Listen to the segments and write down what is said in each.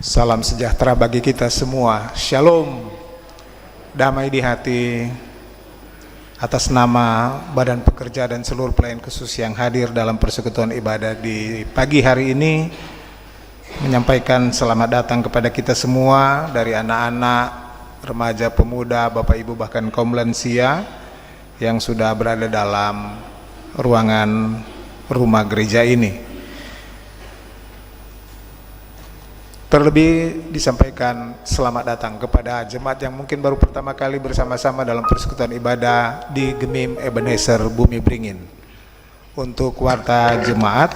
Salam sejahtera bagi kita semua. Shalom. Damai di hati. Atas nama Badan Pekerja dan seluruh pelayan khusus yang hadir dalam persekutuan ibadah di pagi hari ini, menyampaikan selamat datang kepada kita semua, dari anak-anak, remaja, pemuda, bapak ibu, bahkan kaum lansia yang sudah berada dalam ruangan rumah gereja ini. Terlebih disampaikan selamat datang kepada jemaat yang mungkin baru pertama kali bersama-sama dalam persekutuan ibadah di Gemim Ebenezer Bumi Beringin. Untuk warta jemaat,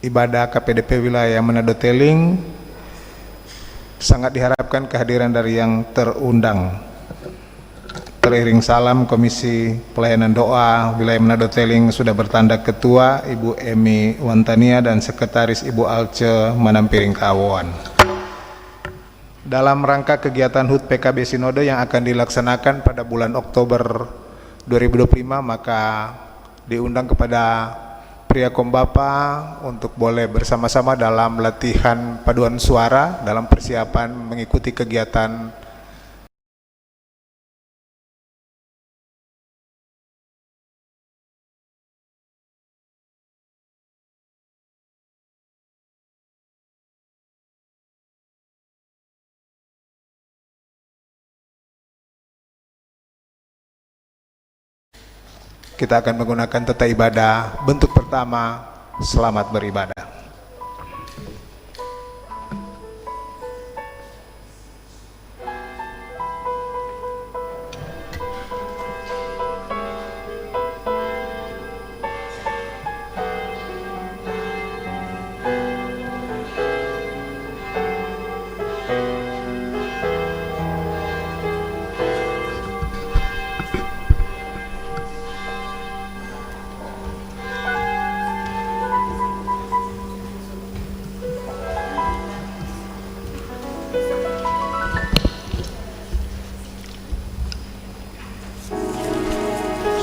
ibadah KPDP wilayah Manado Teling sangat diharapkan kehadiran dari yang terundang. Teriring salam, Komisi Pelayanan Doa wilayah Manado Teling sudah bertanda Ketua Ibu Emi Wantania dan Sekretaris Ibu Alce Manampiring Kawoan. Dalam rangka kegiatan HUT PKB Sinode yang akan dilaksanakan pada bulan Oktober 2025, maka diundang kepada Pria Kombapa untuk boleh bersama-sama dalam latihan paduan suara dalam persiapan mengikuti kegiatan kita akan menggunakan tata ibadah bentuk pertama, selamat beribadah.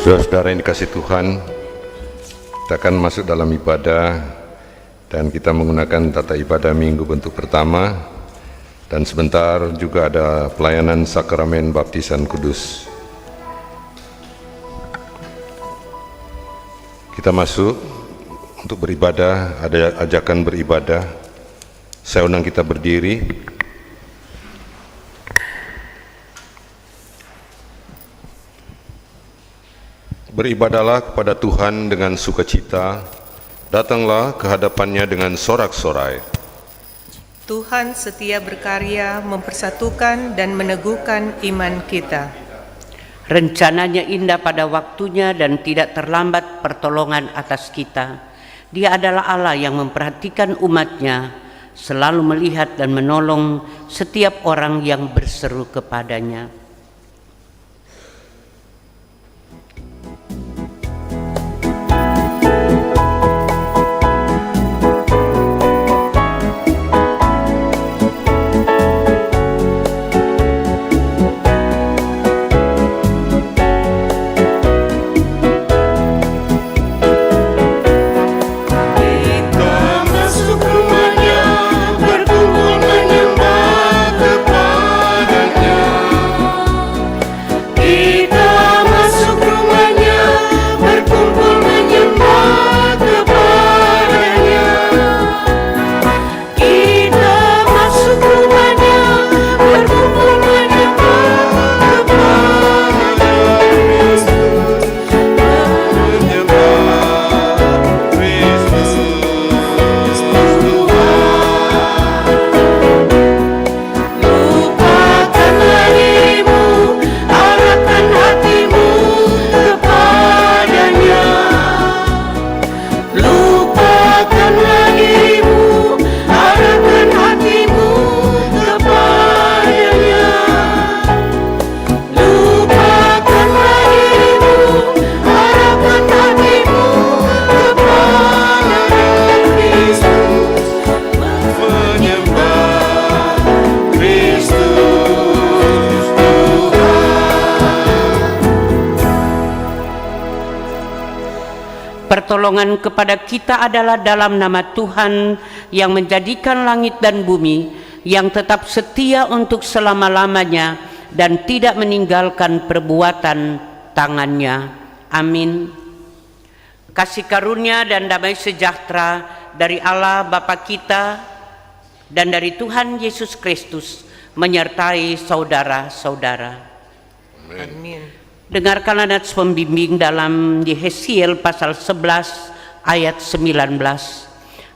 Saudara-saudara yang dikasih Tuhan, kita akan masuk dalam ibadah dan kita menggunakan tata ibadah minggu bentuk pertama, dan sebentar juga ada pelayanan sakramen baptisan kudus. Kita masuk untuk beribadah, ada ajakan beribadah. Saya undang kita berdiri. Beribadalah kepada Tuhan dengan sukacita, datanglah ke hadapannya dengan sorak-sorai. Tuhan setia berkarya mempersatukan dan meneguhkan iman kita. Rencananya indah pada waktunya dan tidak terlambat pertolongan atas kita. Dia adalah Allah yang memperhatikan umatnya, selalu melihat dan menolong setiap orang yang berseru kepadanya. Berkumpul menyembah kepadanya. Pertolongan kepada kita adalah dalam nama Tuhan yang menjadikan langit dan bumi, yang tetap setia untuk selama-lamanya dan tidak meninggalkan perbuatan tangannya. Amin. Kasih karunia dan damai sejahtera dari Allah Bapa kita dan dari Tuhan Yesus Kristus menyertai saudara-saudara. Amin. Dengarkanlah nats pembimbing dalam Yehezkiel pasal 11 ayat 19.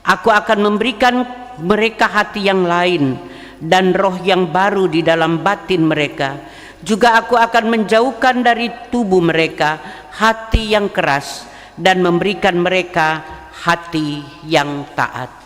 Aku akan memberikan mereka hati yang lain dan roh yang baru di dalam batin mereka. Juga aku akan menjauhkan dari tubuh mereka hati yang keras dan memberikan mereka hati yang taat.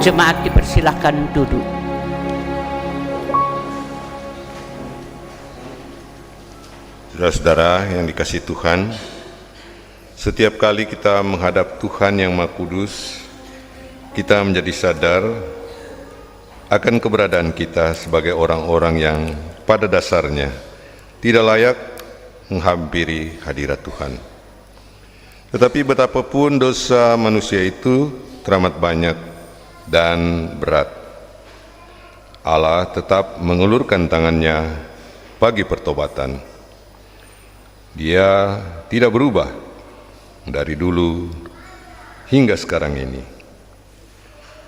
Jemaat dipersilakan duduk. Saudara-saudara yang dikasihi Tuhan, setiap kali kita menghadap Tuhan yang Maha Kudus, kita menjadi sadar akan keberadaan kita sebagai orang-orang yang pada dasarnya tidak layak menghampiri hadirat Tuhan. Tetapi betapapun dosa manusia itu teramat banyak dan berat, Allah tetap mengulurkan tangannya bagi pertobatan. Dia tidak berubah dari dulu hingga sekarang ini.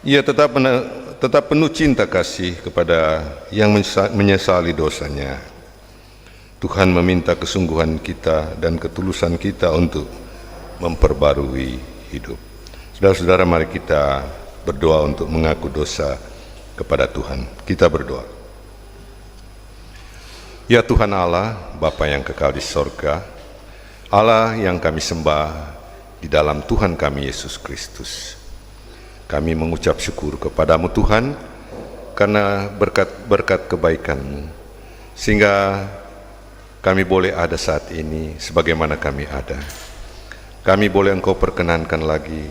Ia tetap penuh cinta kasih kepada yang menyesali dosanya. Tuhan meminta kesungguhan kita dan ketulusan kita untuk memperbarui hidup. Saudara-saudara, mari kita berdoa untuk mengaku dosa kepada Tuhan. Kita berdoa. Ya Tuhan Allah, Bapa yang kekal di sorga, Allah yang kami sembah di dalam Tuhan kami Yesus Kristus, kami mengucap syukur kepadamu Tuhan, karena berkat kebaikan-Mu, sehingga kami boleh ada saat ini sebagaimana kami ada. Kami boleh Engkau perkenankan lagi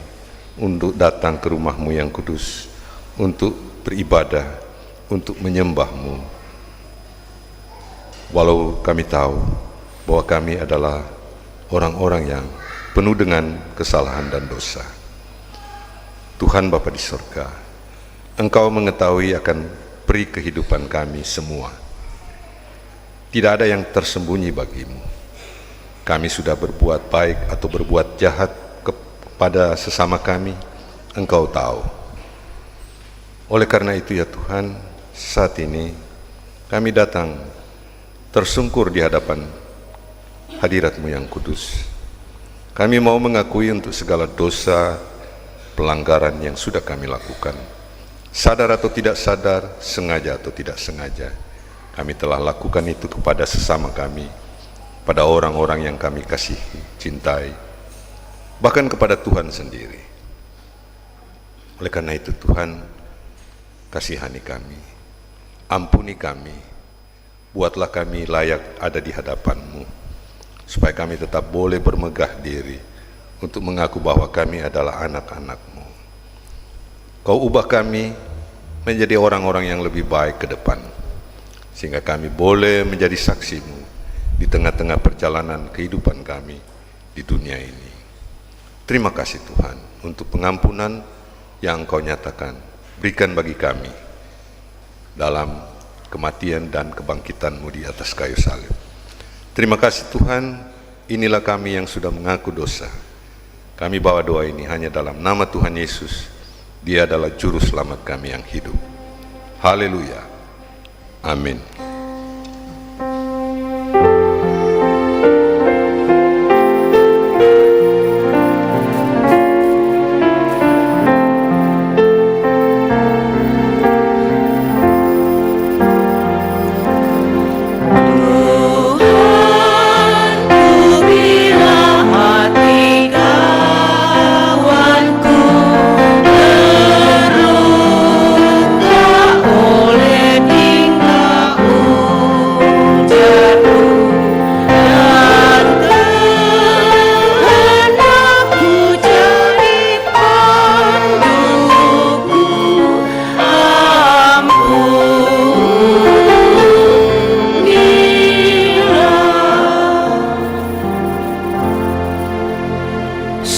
untuk datang ke rumah-Mu yang kudus, untuk beribadah, untuk menyembah-Mu. Walau kami tahu bahwa kami adalah orang-orang yang penuh dengan kesalahan dan dosa. Tuhan Bapa di sorga, Engkau mengetahui akan peri kehidupan kami semua. Tidak ada yang tersembunyi bagimu. Kami sudah berbuat baik atau berbuat jahat pada sesama kami, Engkau tahu. Oleh karena itu ya Tuhan, saat ini kami datang tersungkur di hadapan hadirat-Mu yang kudus. Kami mau mengakui untuk segala dosa, pelanggaran yang sudah kami lakukan. Sadar atau tidak sadar, sengaja atau tidak sengaja, kami telah lakukan itu kepada sesama kami, pada orang-orang yang kami kasihi, cintai, bahkan kepada Tuhan sendiri. Oleh karena itu Tuhan, kasihani kami, ampuni kami, buatlah kami layak ada di hadapan-Mu, supaya kami tetap boleh bermegah diri untuk mengaku bahwa kami adalah anak-anak-Mu. Kau ubah kami menjadi orang-orang yang lebih baik ke depan, sehingga kami boleh menjadi saksi-Mu di tengah-tengah perjalanan kehidupan kami di dunia ini. Terima kasih Tuhan untuk pengampunan yang Engkau nyatakan. Berikan bagi kami dalam kematian dan kebangkitan-Mu di atas kayu salib. Terima kasih Tuhan, inilah kami yang sudah mengaku dosa. Kami bawa doa ini hanya dalam nama Tuhan Yesus. Dia adalah juru selamat kami yang hidup. Haleluya. Amin.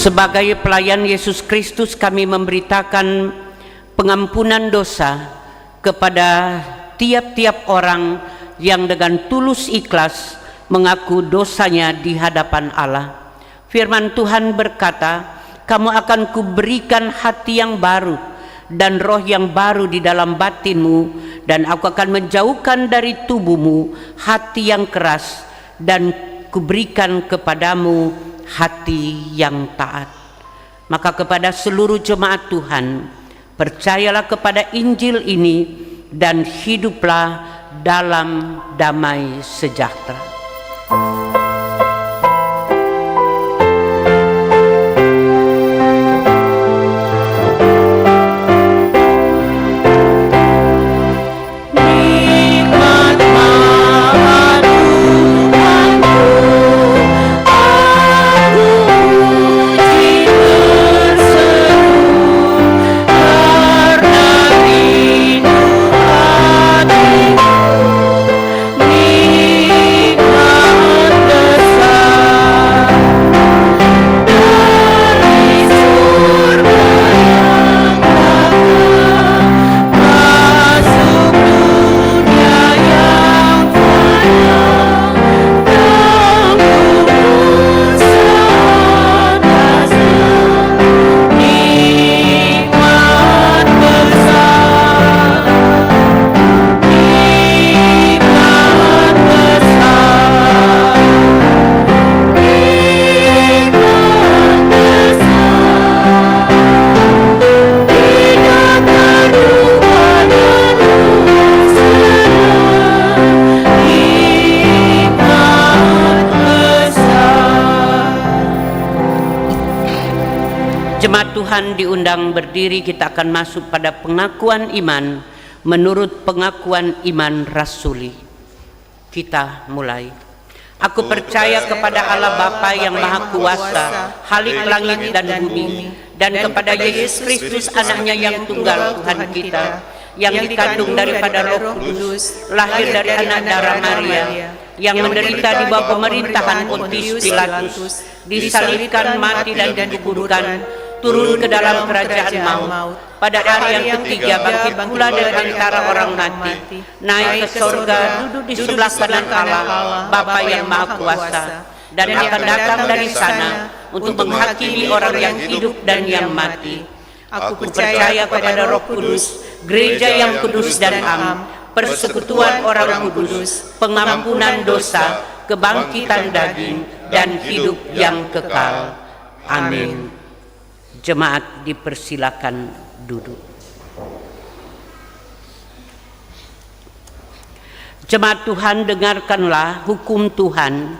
Sebagai pelayan Yesus Kristus, kami memberitakan pengampunan dosa kepada tiap-tiap orang yang dengan tulus ikhlas mengaku dosanya di hadapan Allah. Firman Tuhan berkata, "Kamu akan kuberikan hati yang baru dan roh yang baru di dalam batinmu, dan aku akan menjauhkan dari tubuhmu hati yang keras dan kuberikan kepadamu hati yang taat." Maka kepada seluruh jemaat Tuhan, percayalah kepada Injil ini dan hiduplah dalam damai sejahtera. Jemaat Tuhan diundang berdiri, kita akan masuk pada pengakuan iman menurut pengakuan iman rasuli. Kita mulai. Aku percaya kepada Allah Bapa yang Maha Kuasa, Khalik langit dan bumi, dan kepada Yesus Kristus anaknya yang tunggal Tuhan kita, yang dikandung daripada Roh Kudus, lahir dari anak darah Maria, yang menderita di bawah pemerintahan Pontius Pilatus, disalibkan, mati dan dikuburkan, turun ke dalam kerajaan maut, pada hari yang ketiga bangkit pula dari antara orang mati, naik ke sorga, duduk di sebelah kanan Allah Bapa yang Maha Kuasa, dan akan datang dari sana untuk menghakimi orang yang hidup dan yang mati. Aku percaya kepada Roh Kudus, gereja yang kudus dan am, persekutuan orang kudus, pengampunan dosa, kebangkitan daging, dan hidup yang kekal. Amin. Jemaat dipersilakan duduk. Jemaat Tuhan, dengarkanlah hukum Tuhan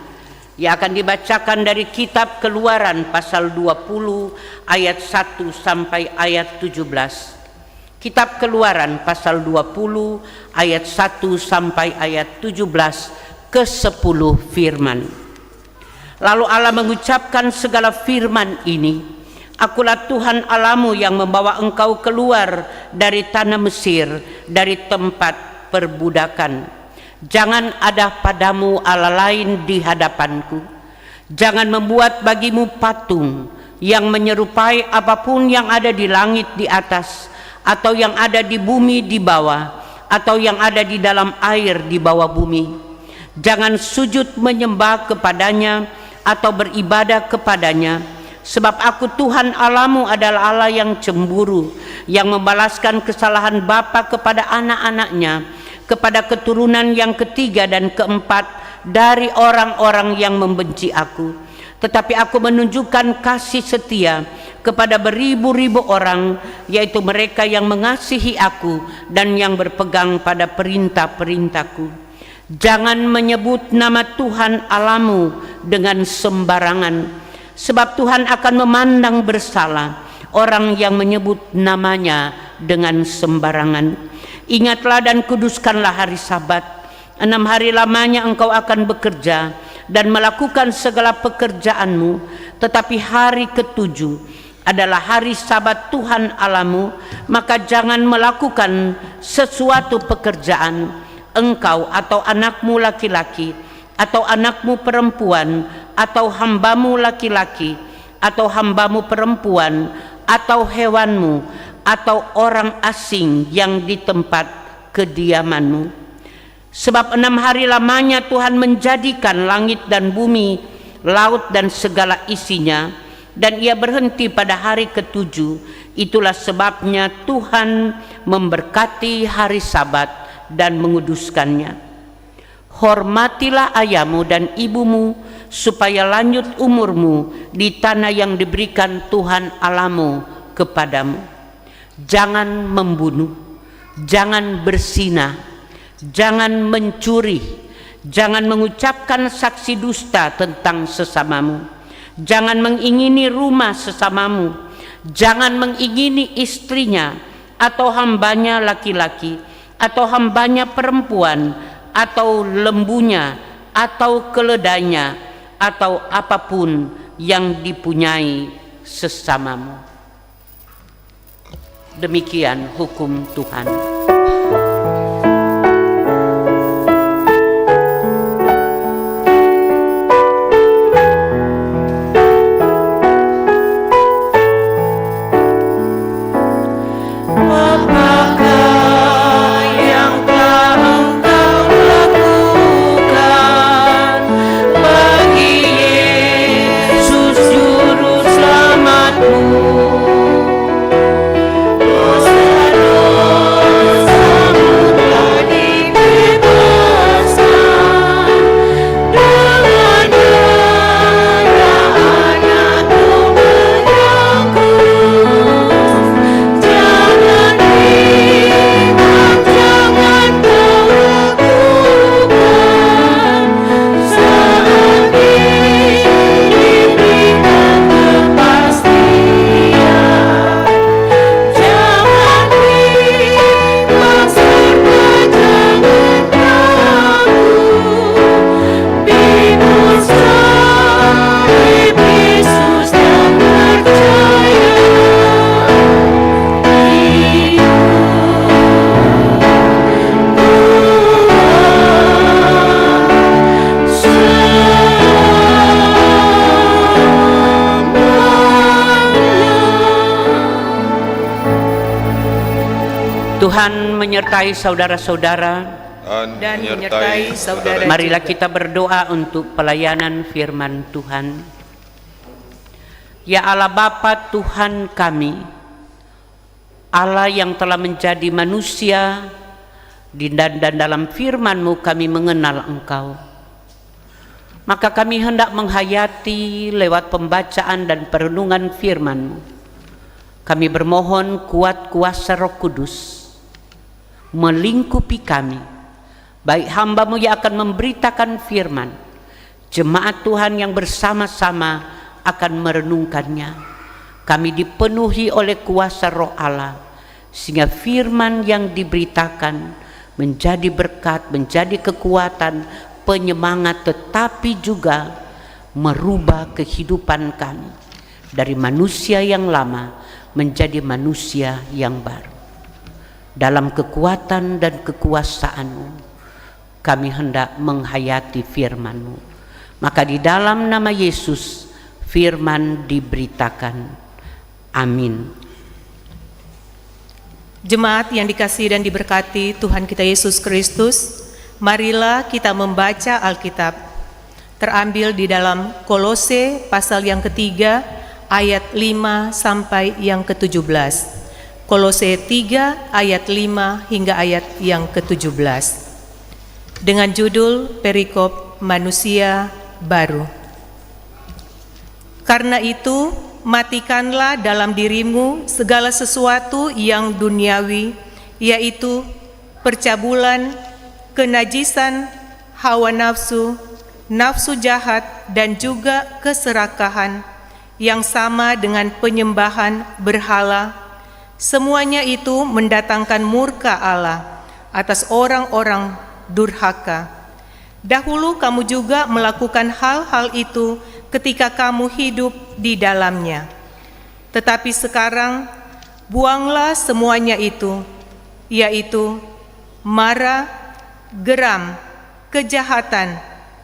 yang akan dibacakan dari kitab Keluaran pasal 20 ayat 1 sampai ayat 17. Kitab Keluaran pasal 20 ayat 1 sampai ayat 17 ke 10 firman. Lalu Allah mengucapkan segala firman ini, "Akulah Tuhan Allahmu yang membawa engkau keluar dari tanah Mesir, dari tempat perbudakan. Jangan ada padamu Allah lain di hadapanku. Jangan membuat bagimu patung, yang menyerupai apapun yang ada di langit di atas, atau yang ada di bumi di bawah, atau yang ada di dalam air di bawah bumi. Jangan sujud menyembah kepadanya atau beribadah kepadanya, sebab aku Tuhan Allahmu adalah Allah yang cemburu, yang membalaskan kesalahan bapa kepada anak-anaknya, kepada keturunan yang ketiga dan keempat dari orang-orang yang membenci aku. Tetapi aku menunjukkan kasih setia kepada beribu-ribu orang, yaitu mereka yang mengasihi aku dan yang berpegang pada perintah-perintahku. Jangan menyebut nama Tuhan Allahmu dengan sembarangan, sebab Tuhan akan memandang bersalah orang yang menyebut namanya dengan sembarangan. Ingatlah dan kuduskanlah hari Sabat. 6 hari lamanya engkau akan bekerja dan melakukan segala pekerjaanmu, tetapi hari ke-7 adalah hari Sabat Tuhan Allahmu, maka jangan melakukan sesuatu pekerjaan, engkau atau anakmu laki-laki, atau anakmu perempuan, atau hambamu laki-laki, atau hambamu perempuan, atau hewanmu, atau orang asing yang di tempat kediamanmu. Sebab 6 hari lamanya Tuhan menjadikan langit dan bumi, laut dan segala isinya, dan ia berhenti pada hari ke-7. Itulah sebabnya Tuhan memberkati hari Sabat dan menguduskannya. Hormatilah ayahmu dan ibumu, supaya lanjut umurmu di tanah yang diberikan Tuhan Allahmu kepadamu. Jangan membunuh, jangan berzina, jangan mencuri, jangan mengucapkan saksi dusta tentang sesamamu, jangan mengingini rumah sesamamu, jangan mengingini istrinya atau hambanya laki-laki, atau hambanya perempuan, atau lembunya, atau keledainya, atau apapun yang dipunyai sesamamu. Demikian hukum Tuhan. Tuhan menyertai saudara-saudara dan menyertai saudara. Marilah kita berdoa untuk pelayanan firman Tuhan. Ya Allah Bapa Tuhan kami, Allah yang telah menjadi manusia, dan dalam firman-Mu kami mengenal Engkau. Maka kami hendak menghayati lewat pembacaan dan perenungan firman-Mu. Kami bermohon kuat kuasa Roh Kudus melingkupi kami, baik hamba-Mu yang akan memberitakan firman, jemaat Tuhan yang bersama-sama akan merenungkannya. Kami dipenuhi oleh kuasa Roh Allah, sehingga firman yang diberitakan menjadi berkat, menjadi kekuatan, penyemangat, tetapi juga merubah kehidupan kami dari manusia yang lama menjadi manusia yang baru. Dalam kekuatan dan kekuasaan-Mu kami hendak menghayati firman-Mu. Maka di dalam nama Yesus, firman diberitakan. Amin. Jemaat yang dikasihi dan diberkati Tuhan kita Yesus Kristus, marilah kita membaca Alkitab. Terambil di dalam Kolose pasal yang ketiga, ayat 5 sampai yang ke-17. Kolose 3 ayat 5 hingga ayat yang ke-17. Dengan judul Perikop Manusia Baru. Karena itu, matikanlah dalam dirimu segala sesuatu yang duniawi, yaitu percabulan, kenajisan, hawa nafsu, nafsu jahat, dan juga keserakahan, yang sama dengan penyembahan berhala. Semuanya itu mendatangkan murka Allah atas orang-orang durhaka. Dahulu kamu juga melakukan hal-hal itu ketika kamu hidup di dalamnya. Tetapi sekarang, buanglah semuanya itu, yaitu marah, geram, kejahatan,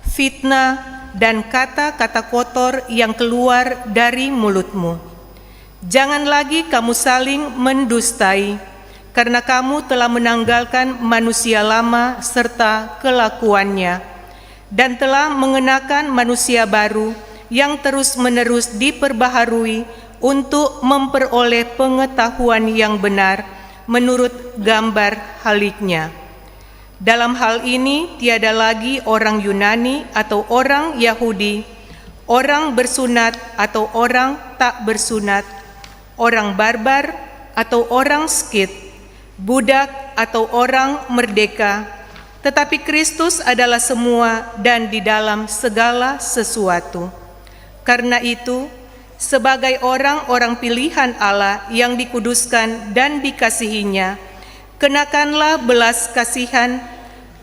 fitnah, dan kata-kata kotor yang keluar dari mulutmu. Jangan lagi kamu saling mendustai, karena kamu telah menanggalkan manusia lama serta kelakuannya, dan telah mengenakan manusia baru yang terus-menerus diperbaharui untuk memperoleh pengetahuan yang benar menurut gambar haliknya. Dalam hal ini tiada lagi orang Yunani atau orang Yahudi, orang bersunat atau orang tak bersunat, orang barbar atau orang Skit, budak atau orang merdeka, tetapi Kristus adalah semua dan di dalam segala sesuatu. Karena itu, sebagai orang-orang pilihan Allah yang dikuduskan dan dikasihinya, kenakanlah belas kasihan,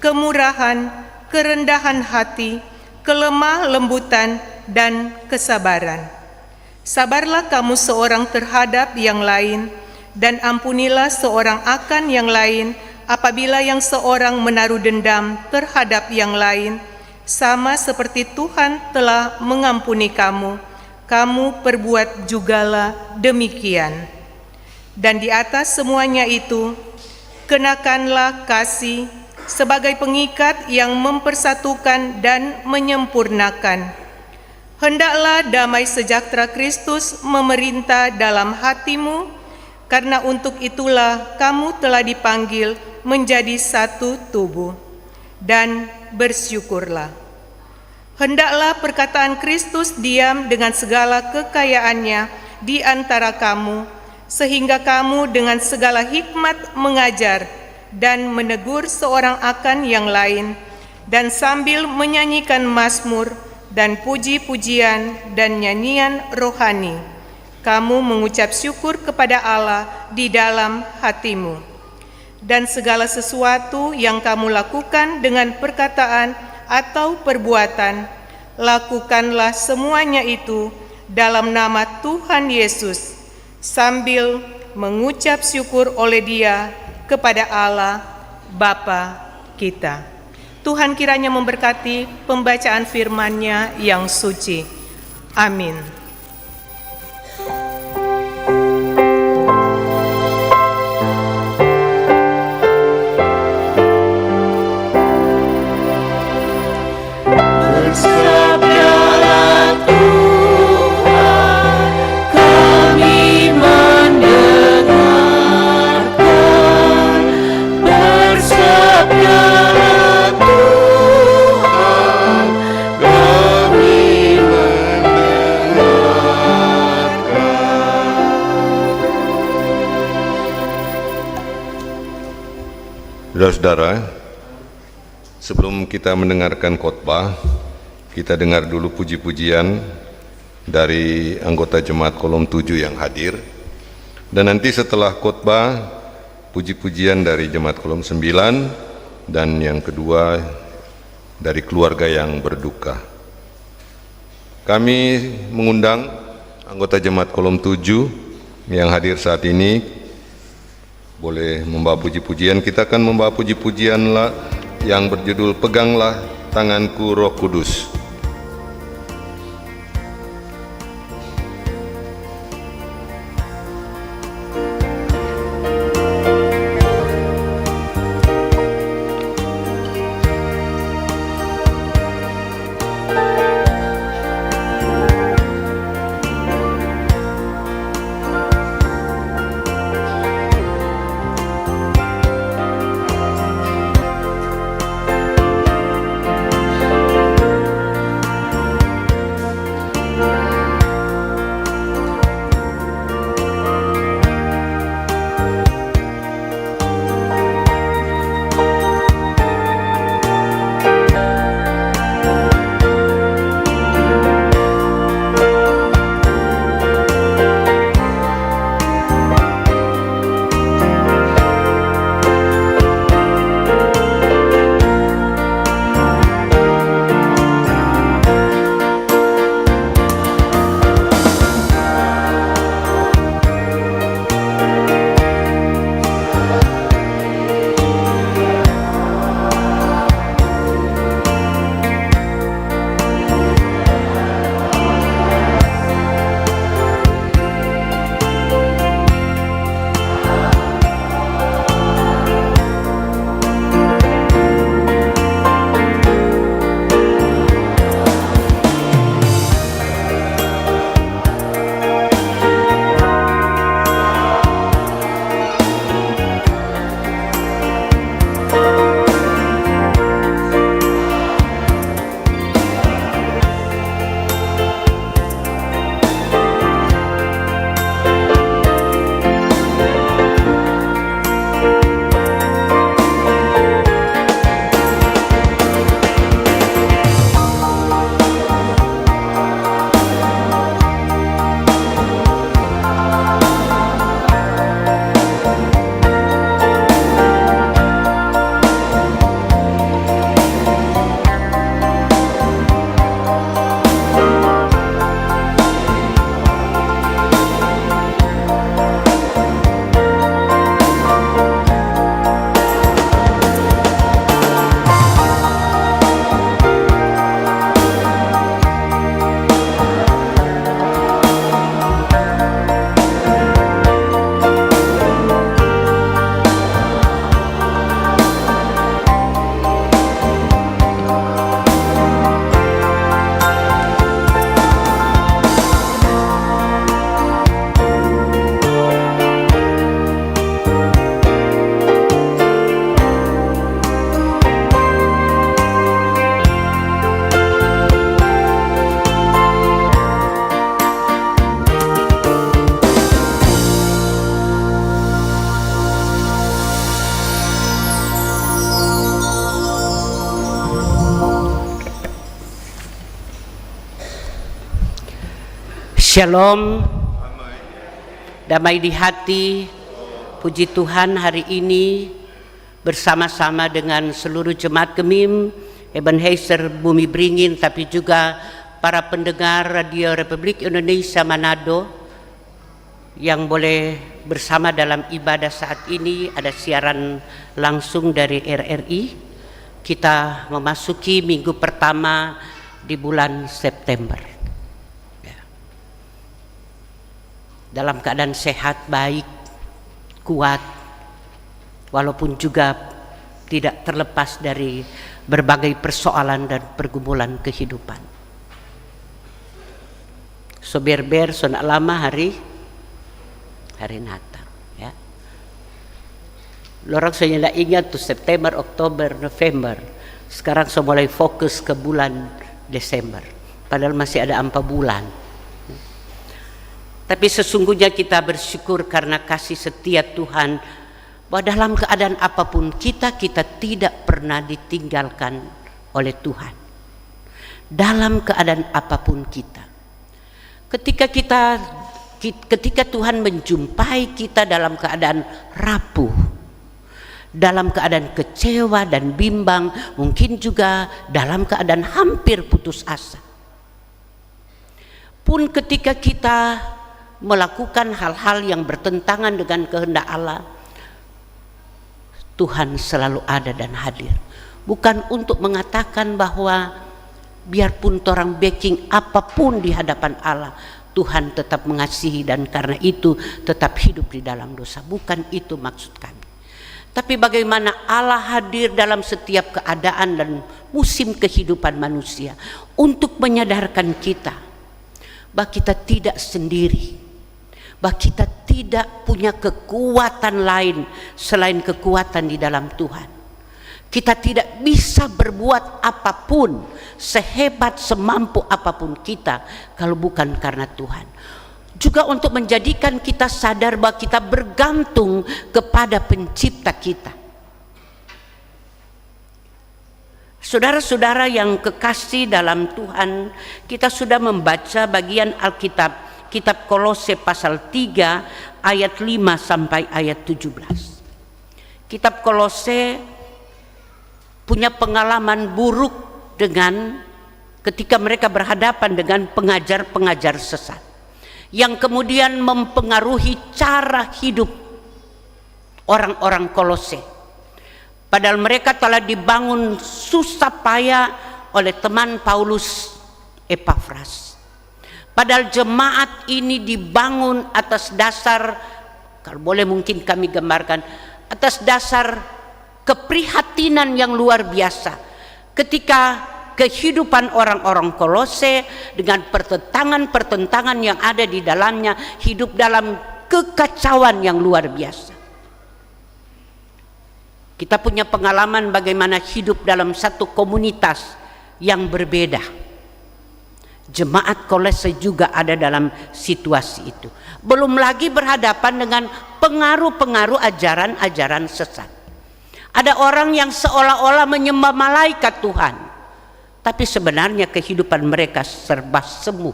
kemurahan, kerendahan hati, kelemah lembutan, dan kesabaran. Sabarlah kamu seorang terhadap yang lain, dan ampunilah seorang akan yang lain apabila yang seorang menaruh dendam terhadap yang lain, sama seperti Tuhan telah mengampuni kamu, kamu perbuat jugalah demikian. Dan di atas semuanya itu, kenakanlah kasih sebagai pengikat yang mempersatukan dan menyempurnakan. Hendaklah damai sejahtera Kristus memerintah dalam hatimu, karena untuk itulah kamu telah dipanggil menjadi satu tubuh. Dan bersyukurlah. Hendaklah perkataan Kristus diam dengan segala kekayaannya di antara kamu, sehingga kamu dengan segala hikmat mengajar dan menegur seorang akan yang lain, dan sambil menyanyikan mazmur dan puji-pujian dan nyanyian rohani, kamu mengucap syukur kepada Allah di dalam hatimu. Dan segala sesuatu yang kamu lakukan dengan perkataan atau perbuatan, lakukanlah semuanya itu dalam nama Tuhan Yesus, sambil mengucap syukur oleh Dia kepada Allah Bapa kita. Tuhan kiranya memberkati pembacaan firman-Nya yang suci. Amin. Saudara-saudara, sebelum kita mendengarkan khotbah, kita dengar dulu puji-pujian dari anggota Jemaat Kolom 7 yang hadir. Dan nanti setelah khotbah, puji-pujian dari Jemaat Kolom 9, dan yang kedua dari keluarga yang berduka. Kami mengundang anggota Jemaat Kolom 7 yang hadir saat ini boleh membawa puji-pujian. Kita akan membawa puji-pujian yang berjudul Peganglah Tanganku Roh Kudus. Shalom, damai di hati. Puji Tuhan, hari ini bersama-sama dengan seluruh jemaat Gemim, Ebenezer Bumi Beringin, tapi juga para pendengar Radio Republik Indonesia Manado yang boleh bersama dalam ibadah saat ini. Ada siaran langsung dari RRI. Kita memasuki minggu pertama di bulan September. Dalam keadaan sehat, baik, kuat, walaupun juga tidak terlepas dari berbagai persoalan dan pergumulan kehidupan. Soberber sonak lama hari Natal, ya. Lorang saya tidak ingat tuh September, Oktober, November. Sekarang saya mulai fokus ke bulan Desember. Padahal masih ada 4 bulan. Tapi sesungguhnya kita bersyukur karena kasih setia Tuhan, bahwa dalam keadaan apapun kita tidak pernah ditinggalkan oleh Tuhan. Dalam keadaan apapun kita. Ketika Tuhan menjumpai kita dalam keadaan rapuh, dalam keadaan kecewa dan bimbang, mungkin juga dalam keadaan hampir putus asa. Pun ketika kita melakukan hal-hal yang bertentangan dengan kehendak Allah, Tuhan selalu ada dan hadir. Bukan untuk mengatakan bahwa biarpun orang backing apapun di hadapan Allah, Tuhan tetap mengasihi dan karena itu tetap hidup di dalam dosa. Bukan itu maksud kami. Tapi bagaimana Allah hadir dalam setiap keadaan dan musim kehidupan manusia untuk menyadarkan kita bahwa kita tidak sendiri, bahwa kita tidak punya kekuatan lain selain kekuatan di dalam Tuhan. Kita tidak bisa berbuat apapun, sehebat semampu apapun kita, kalau bukan karena Tuhan. Juga untuk menjadikan kita sadar bahwa kita bergantung kepada pencipta kita. Saudara-saudara yang kekasih dalam Tuhan, kita sudah membaca bagian Alkitab, Kitab Kolose pasal 3 ayat 5 sampai ayat 17. Kitab Kolose punya pengalaman buruk dengan ketika mereka berhadapan dengan pengajar-pengajar sesat yang kemudian mempengaruhi cara hidup orang-orang Kolose. Padahal mereka telah dibangun susah payah oleh teman Paulus, Epafras. Padahal jemaat ini dibangun atas dasar, kalau boleh mungkin kami gambarkan, atas dasar keprihatinan yang luar biasa ketika kehidupan orang-orang Kolose dengan pertentangan-pertentangan yang ada di dalamnya, hidup dalam kekacauan yang luar biasa. Kita punya pengalaman bagaimana hidup dalam satu komunitas yang berbeda. Jemaat Kolose juga ada dalam situasi itu. Belum lagi berhadapan dengan pengaruh-pengaruh ajaran-ajaran sesat. Ada orang yang seolah-olah menyembah malaikat Tuhan, tapi sebenarnya kehidupan mereka serba semu,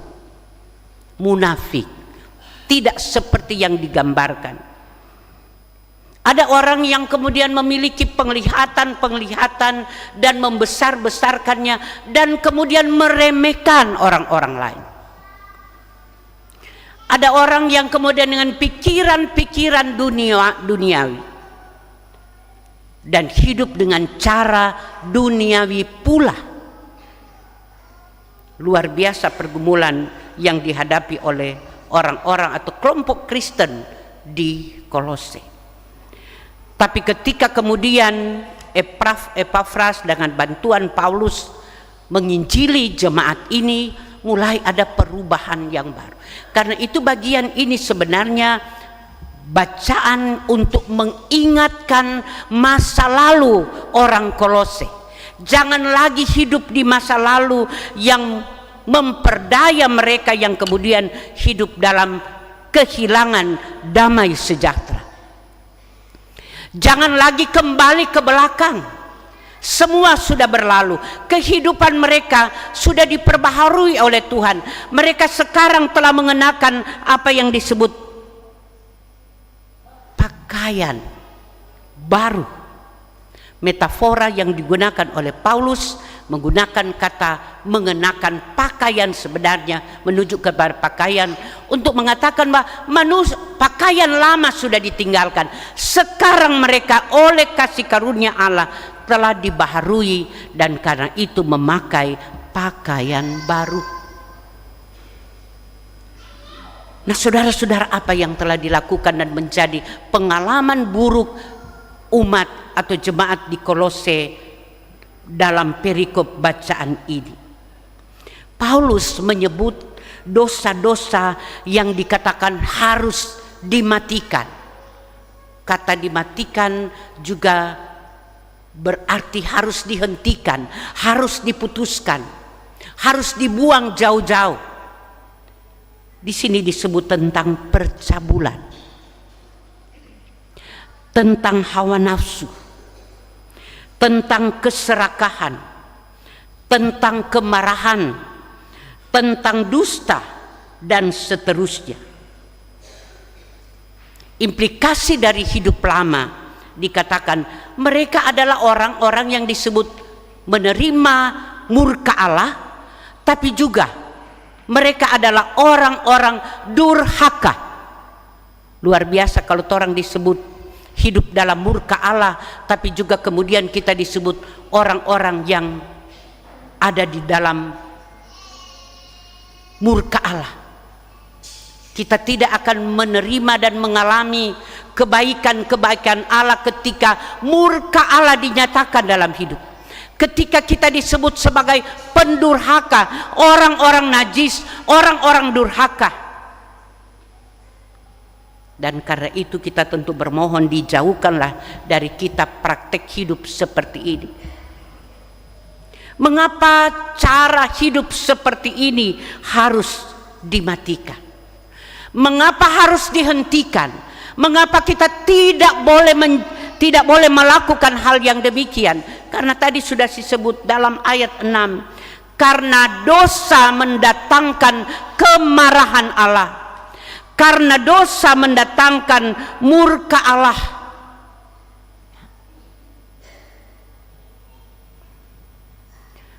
munafik, tidak seperti yang digambarkan. Ada orang yang kemudian memiliki penglihatan-penglihatan dan membesar-besarkannya dan kemudian meremehkan orang-orang lain. Ada orang yang kemudian dengan pikiran-pikiran duniawi dan hidup dengan cara duniawi pula. Luar biasa pergumulan yang dihadapi oleh orang-orang atau kelompok Kristen di Kolose. Tapi ketika kemudian Epafras dengan bantuan Paulus menginjili jemaat ini, mulai ada perubahan yang baru. Karena itu bagian ini sebenarnya bacaan untuk mengingatkan masa lalu orang Kolose. Jangan lagi hidup di masa lalu yang memperdaya mereka yang kemudian hidup dalam kehilangan damai sejahtera. Jangan lagi kembali ke belakang Semua sudah berlalu. Kehidupan mereka sudah diperbaharui oleh Tuhan. Mereka sekarang telah mengenakan apa yang disebut pakaian baru. Metafora yang digunakan oleh Paulus menggunakan kata mengenakan pakaian, sebenarnya menuju kepada pakaian untuk mengatakan bahwa pakaian lama sudah ditinggalkan. Sekarang mereka oleh kasih karunia Allah telah dibaharui, dan karena itu memakai pakaian baru. Nah, saudara-saudara, apa yang telah dilakukan dan menjadi pengalaman buruk umat atau jemaat di Kolose dalam perikop bacaan ini? Paulus menyebut dosa-dosa yang dikatakan harus dimatikan. Kata dimatikan juga berarti harus dihentikan, harus diputuskan, harus dibuang jauh-jauh. Di sini disebut tentang percabulan, tentang hawa nafsu, tentang keserakahan, tentang kemarahan, tentang dusta, dan seterusnya. Implikasi dari hidup lama dikatakan mereka adalah orang-orang yang disebut menerima murka Allah, tapi juga mereka adalah orang-orang durhaka. Luar biasa kalau orang disebut hidup dalam murka Allah, tapi juga kemudian kita disebut orang-orang yang ada di dalam murka Allah. Kita tidak akan menerima dan mengalami kebaikan-kebaikan Allah ketika murka Allah dinyatakan dalam hidup. Ketika kita disebut sebagai pendurhaka, orang-orang najis, orang-orang durhaka. Dan karena itu kita tentu bermohon dijauhkanlah dari kitab praktek hidup seperti ini. Mengapa cara hidup seperti ini harus dimatikan? Mengapa harus dihentikan? Mengapa kita tidak boleh melakukan hal yang demikian? Karena tadi sudah disebut dalam ayat 6, karena dosa mendatangkan kemarahan Allah. Karena dosa mendatangkan murka Allah.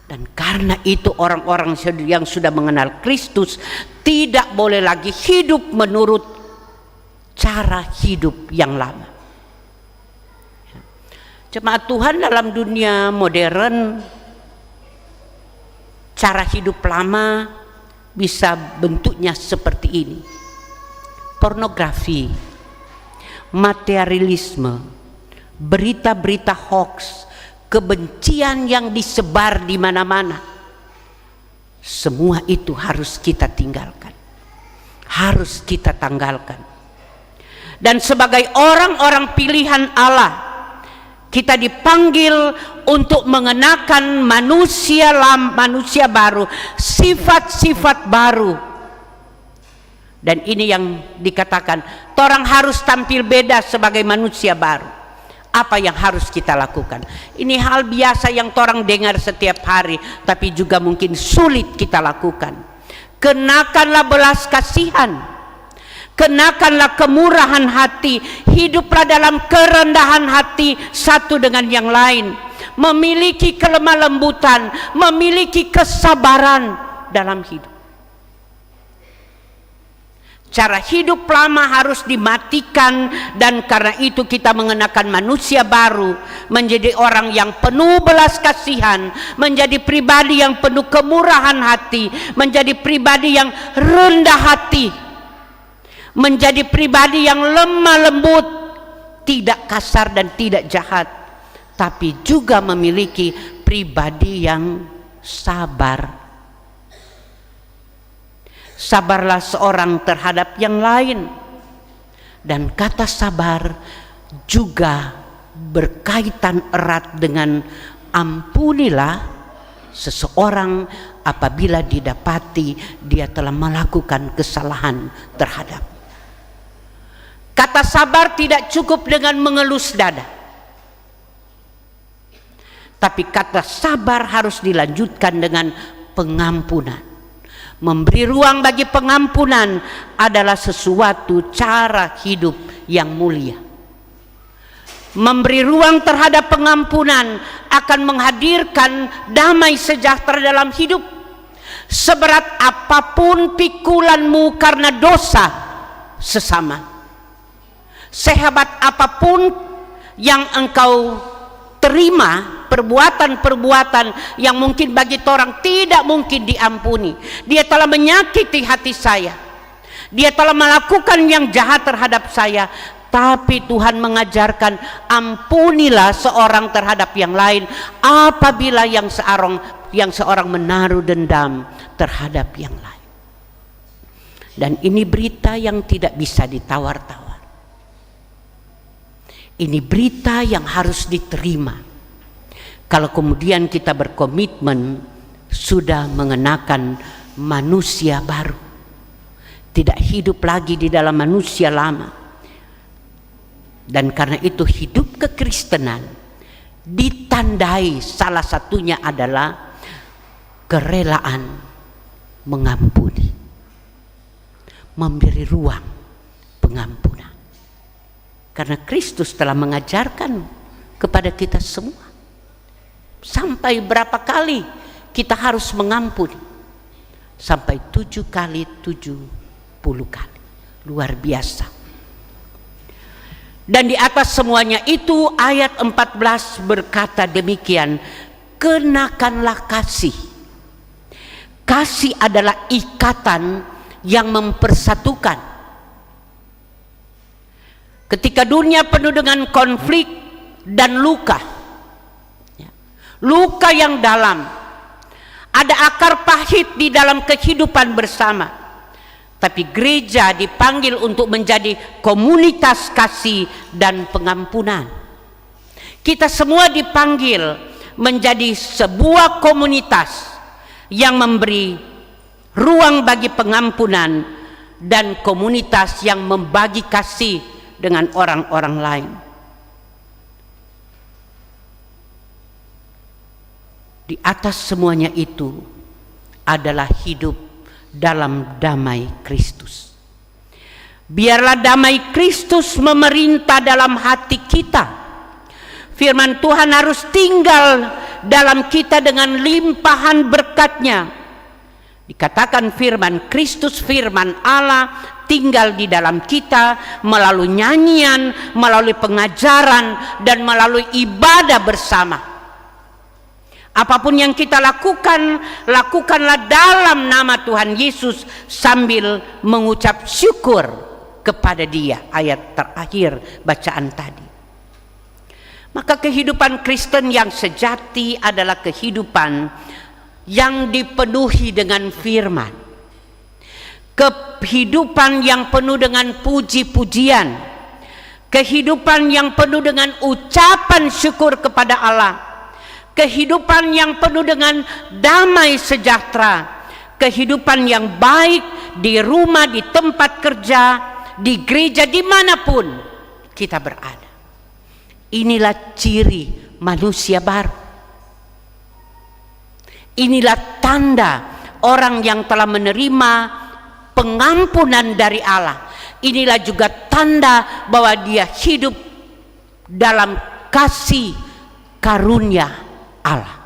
Dan karena itu orang-orang yang sudah mengenal Kristus tidak boleh lagi hidup menurut cara hidup yang lama. Jemaat Tuhan, dalam dunia modern cara hidup lama bisa bentuknya seperti ini: pornografi, materialisme, berita-berita hoax, kebencian yang disebar di mana-mana. Semua itu harus kita tinggalkan, harus kita tanggalkan. Dan sebagai orang-orang pilihan Allah, kita dipanggil untuk mengenakan manusia baru, sifat-sifat baru. Dan ini yang dikatakan, orang harus tampil beda sebagai manusia baru. Apa yang harus kita lakukan? Ini hal biasa yang orang dengar setiap hari, tapi juga mungkin sulit kita lakukan. Kenakanlah belas kasihan, kenakanlah kemurahan hati, hiduplah dalam kerendahan hati satu dengan yang lain, memiliki kelemah lembutan, memiliki kesabaran dalam hidup. Cara hidup lama harus dimatikan, dan karena itu kita mengenakan manusia baru, menjadi orang yang penuh belas kasihan, menjadi pribadi yang penuh kemurahan hati, menjadi pribadi yang rendah hati, menjadi pribadi yang lemah lembut, tidak kasar dan tidak jahat, tapi juga memiliki pribadi yang sabar. Sabarlah seorang terhadap yang lain. Dan kata sabar juga berkaitan erat dengan ampunilah seseorang apabila didapati dia telah melakukan kesalahan terhadap. Kata sabar tidak cukup dengan mengelus dada. Tapi kata sabar harus dilanjutkan dengan pengampunan. Memberi ruang bagi pengampunan adalah sesuatu cara hidup yang mulia. Memberi ruang terhadap pengampunan akan menghadirkan damai sejahtera dalam hidup. Seberat apapun pikulanmu karena dosa sesama, sehebat apapun yang engkau terima, perbuatan-perbuatan yang mungkin bagi orang tidak mungkin diampuni. Dia telah menyakiti hati saya, dia telah melakukan yang jahat terhadap saya, tapi Tuhan mengajarkan ampunilah seorang terhadap yang lain apabila yang seorang menaruh dendam terhadap yang lain. Dan ini berita yang tidak bisa ditawar-tawar. Ini berita yang harus diterima kalau kemudian kita berkomitmen sudah mengenakan manusia baru, tidak hidup lagi di dalam manusia lama. Dan karena itu hidup kekristenan ditandai salah satunya adalah kerelaan mengampuni, memberi ruang pengampunan. Karena Kristus telah mengajarkan kepada kita semua. Sampai berapa kali kita harus mengampuni? Sampai 7 kali 70 kali. Luar biasa. Dan di atas semuanya itu ayat 14 berkata demikian, kenakanlah kasih. Kasih adalah ikatan yang mempersatukan. Ketika dunia penuh dengan konflik dan luka, luka yang dalam, ada akar pahit di dalam kehidupan bersama. Tapi gereja dipanggil untuk menjadi komunitas kasih dan pengampunan. Kita semua dipanggil menjadi sebuah komunitas yang memberi ruang bagi pengampunan dan komunitas yang membagi kasih dengan orang-orang lain. Di atas semuanya itu adalah hidup dalam damai Kristus. Biarlah damai Kristus memerintah dalam hati kita. Firman Tuhan harus tinggal dalam kita dengan limpahan berkat-Nya. Dikatakan firman Kristus, firman Allah tinggal di dalam kita melalui nyanyian, melalui pengajaran, dan melalui ibadah bersama. Apapun yang kita lakukan, lakukanlah dalam nama Tuhan Yesus sambil mengucap syukur kepada Dia. Ayat terakhir bacaan tadi. Maka kehidupan Kristen yang sejati adalah kehidupan yang dipenuhi dengan firman. Kehidupan yang penuh dengan puji-pujian. Kehidupan yang penuh dengan ucapan syukur kepada Allah. Kehidupan yang penuh dengan damai sejahtera. Kehidupan yang baik di rumah, di tempat kerja, di gereja, dimanapun kita berada. Inilah ciri manusia baru. Inilah tanda orang yang telah menerima pengampunan dari Allah. Inilah juga tanda bahwa dia hidup dalam kasih karunia Allah.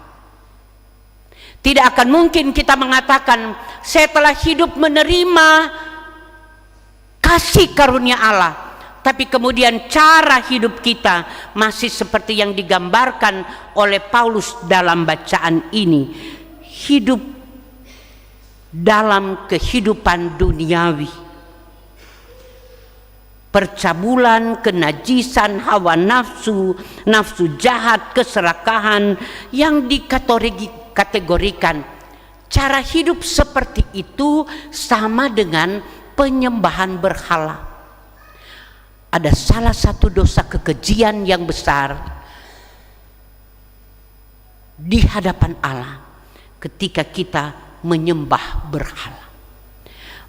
Tidak akan mungkin kita mengatakan saya telah hidup menerima kasih karunia Allah, tapi kemudian cara hidup kita masih seperti yang digambarkan oleh Paulus dalam bacaan ini. Hidup dalam kehidupan duniawi, percabulan, kenajisan, hawa nafsu, nafsu jahat, keserakahan yang dikategorikan. Cara hidup seperti itu sama dengan penyembahan berhala. Ada salah satu dosa kekejian yang besar di hadapan Allah ketika kita menyembah berhala.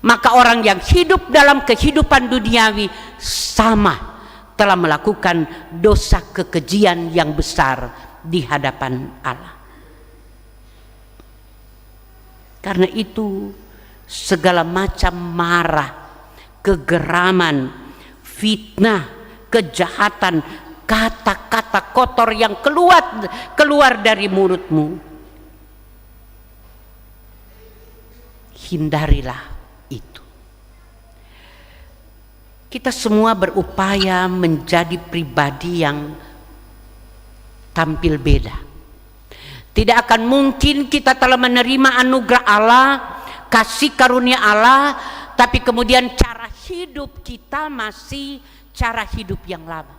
Maka orang yang hidup dalam kehidupan duniawi sama telah melakukan dosa kekejian yang besar di hadapan Allah. Karena itu segala macam marah, kegeraman, fitnah, kejahatan, kata-kata kotor yang keluar dari mulutmu, hindarilah itu. Kita semua berupaya menjadi pribadi yang tampil beda. Tidak akan mungkin kita telah menerima anugerah Allah, kasih karunia Allah, tapi kemudian cara hidup kita masih cara hidup yang lama.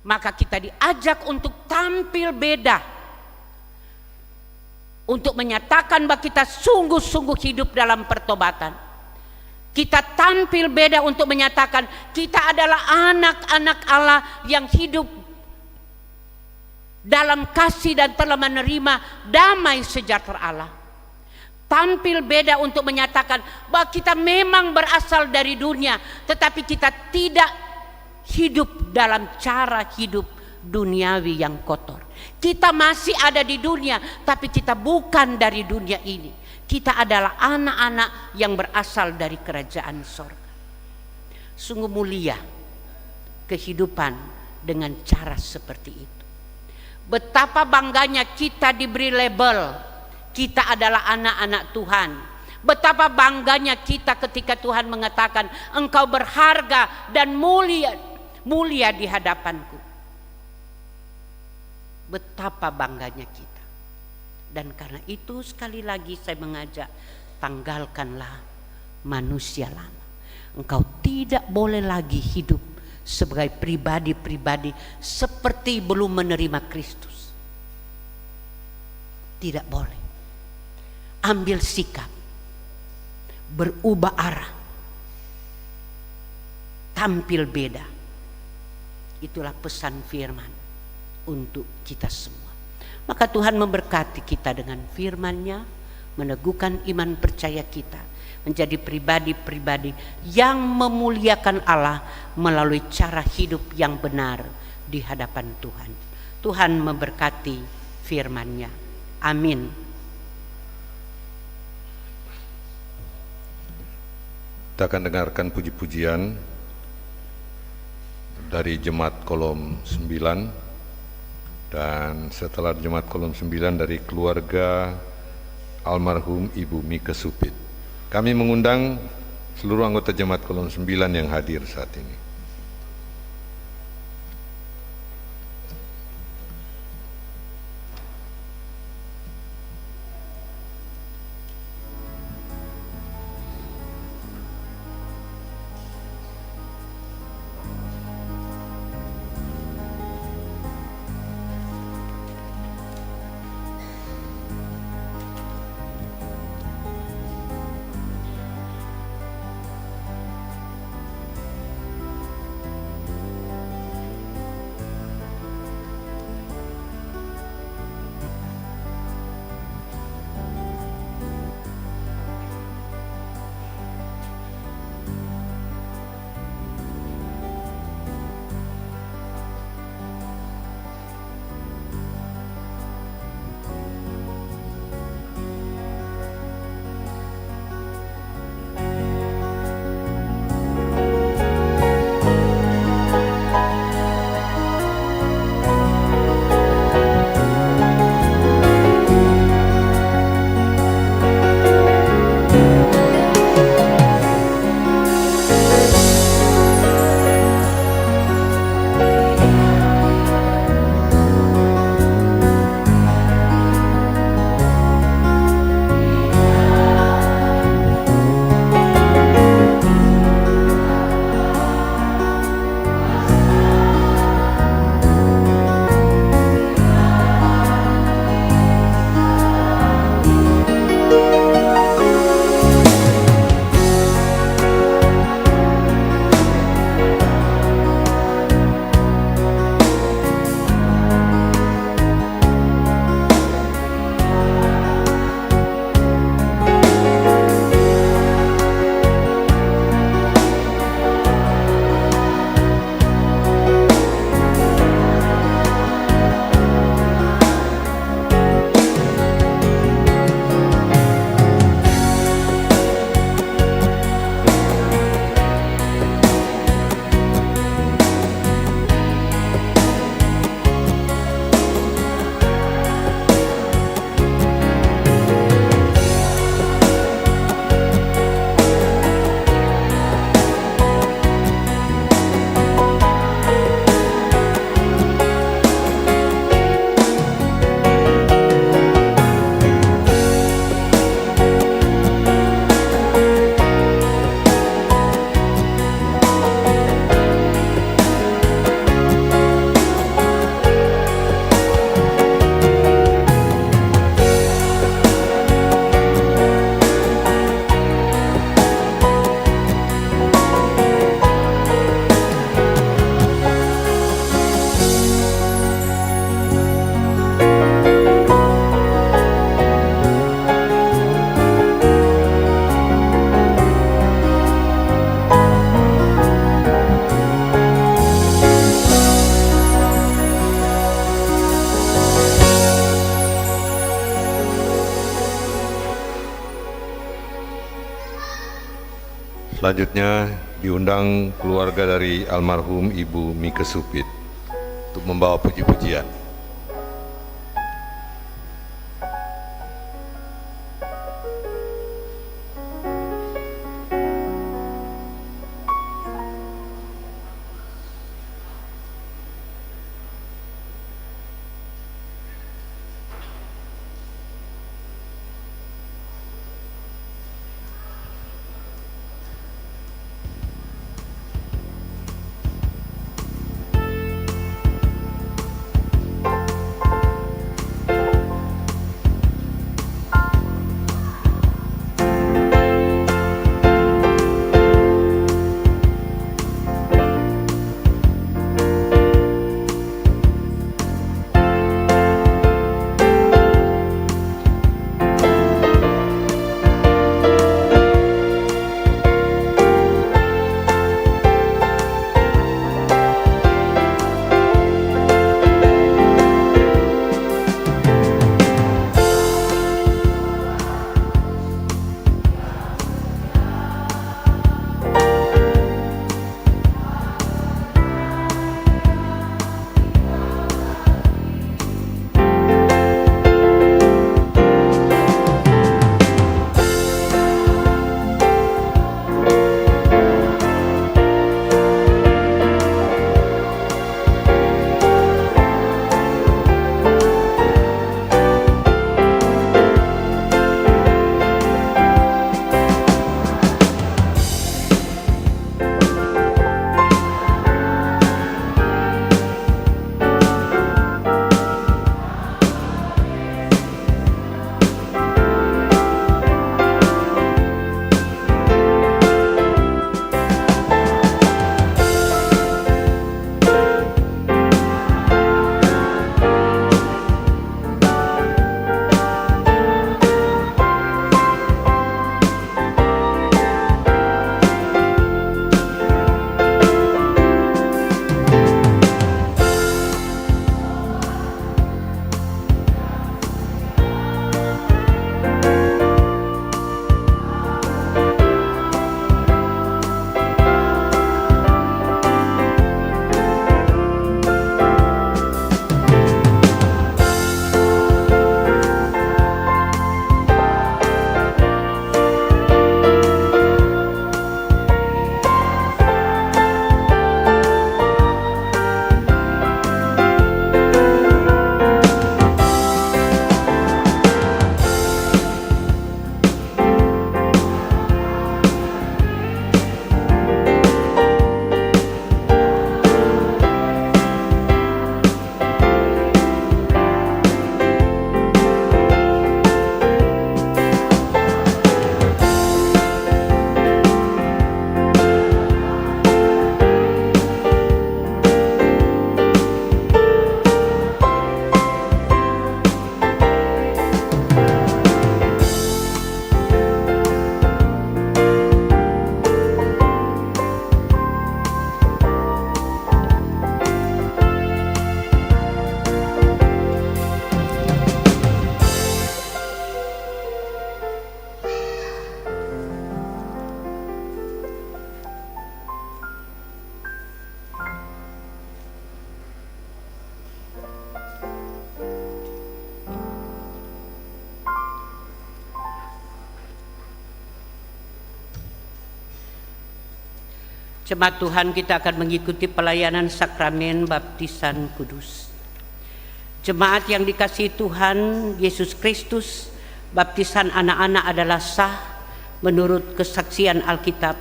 Maka kita diajak untuk tampil beda, untuk menyatakan bahwa kita sungguh-sungguh hidup dalam pertobatan. Kita tampil beda untuk menyatakan kita adalah anak-anak Allah yang hidup dalam kasih dan telah menerima damai sejahtera Allah. Tampil beda untuk menyatakan bahwa kita memang berasal dari dunia, tetapi kita tidak hidup dalam cara hidup duniawi yang kotor. Kita masih ada di dunia, tapi kita bukan dari dunia ini. Kita adalah anak-anak yang berasal dari kerajaan sorga. Sungguh mulia kehidupan dengan cara seperti itu. Betapa bangganya kita diberi label, kita adalah anak-anak Tuhan. Betapa bangganya kita ketika Tuhan mengatakan engkau berharga dan mulia di hadapanku. Betapa bangganya kita. Dan karena itu sekali lagi saya mengajak, tanggalkanlah manusia lama. Engkau tidak boleh lagi hidup sebagai pribadi-pribadi seperti belum menerima Kristus. Tidak boleh. Ambil sikap, berubah arah, tampil beda. Itulah pesan firman untuk kita semua. Maka Tuhan memberkati kita dengan firman-Nya, meneguhkan iman percaya kita menjadi pribadi-pribadi yang memuliakan Allah melalui cara hidup yang benar di hadapan Tuhan. Tuhan memberkati firman-Nya. Amin. Kita akan dengarkan puji-pujian dari Jemaat Kolom 9, dan setelah Jemaat Kolom 9 dari keluarga almarhum Ibu Mika Supit. Kami mengundang seluruh anggota Jemaat Kolom 9 yang hadir saat ini. Selanjutnya diundang keluarga dari almarhum Ibu Mika Supit untuk membawa puji-pujian. Jemaat Tuhan, kita akan mengikuti pelayanan sakramen baptisan kudus. Jemaat yang dikasihi Tuhan Yesus Kristus, baptisan anak-anak adalah sah menurut kesaksian Alkitab.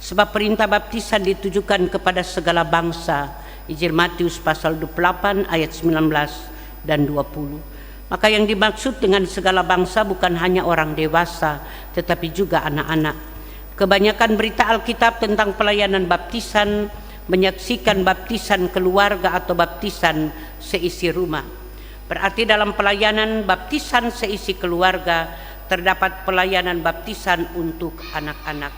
Sebab perintah baptisan ditujukan kepada segala bangsa. Injil Matius pasal 28 ayat 19 dan 20. Maka yang dimaksud dengan segala bangsa bukan hanya orang dewasa, tetapi juga anak-anak. Kebanyakan berita Alkitab tentang pelayanan baptisan menyaksikan baptisan keluarga atau baptisan seisi rumah. Berarti dalam pelayanan baptisan seisi keluarga terdapat pelayanan baptisan untuk anak-anak.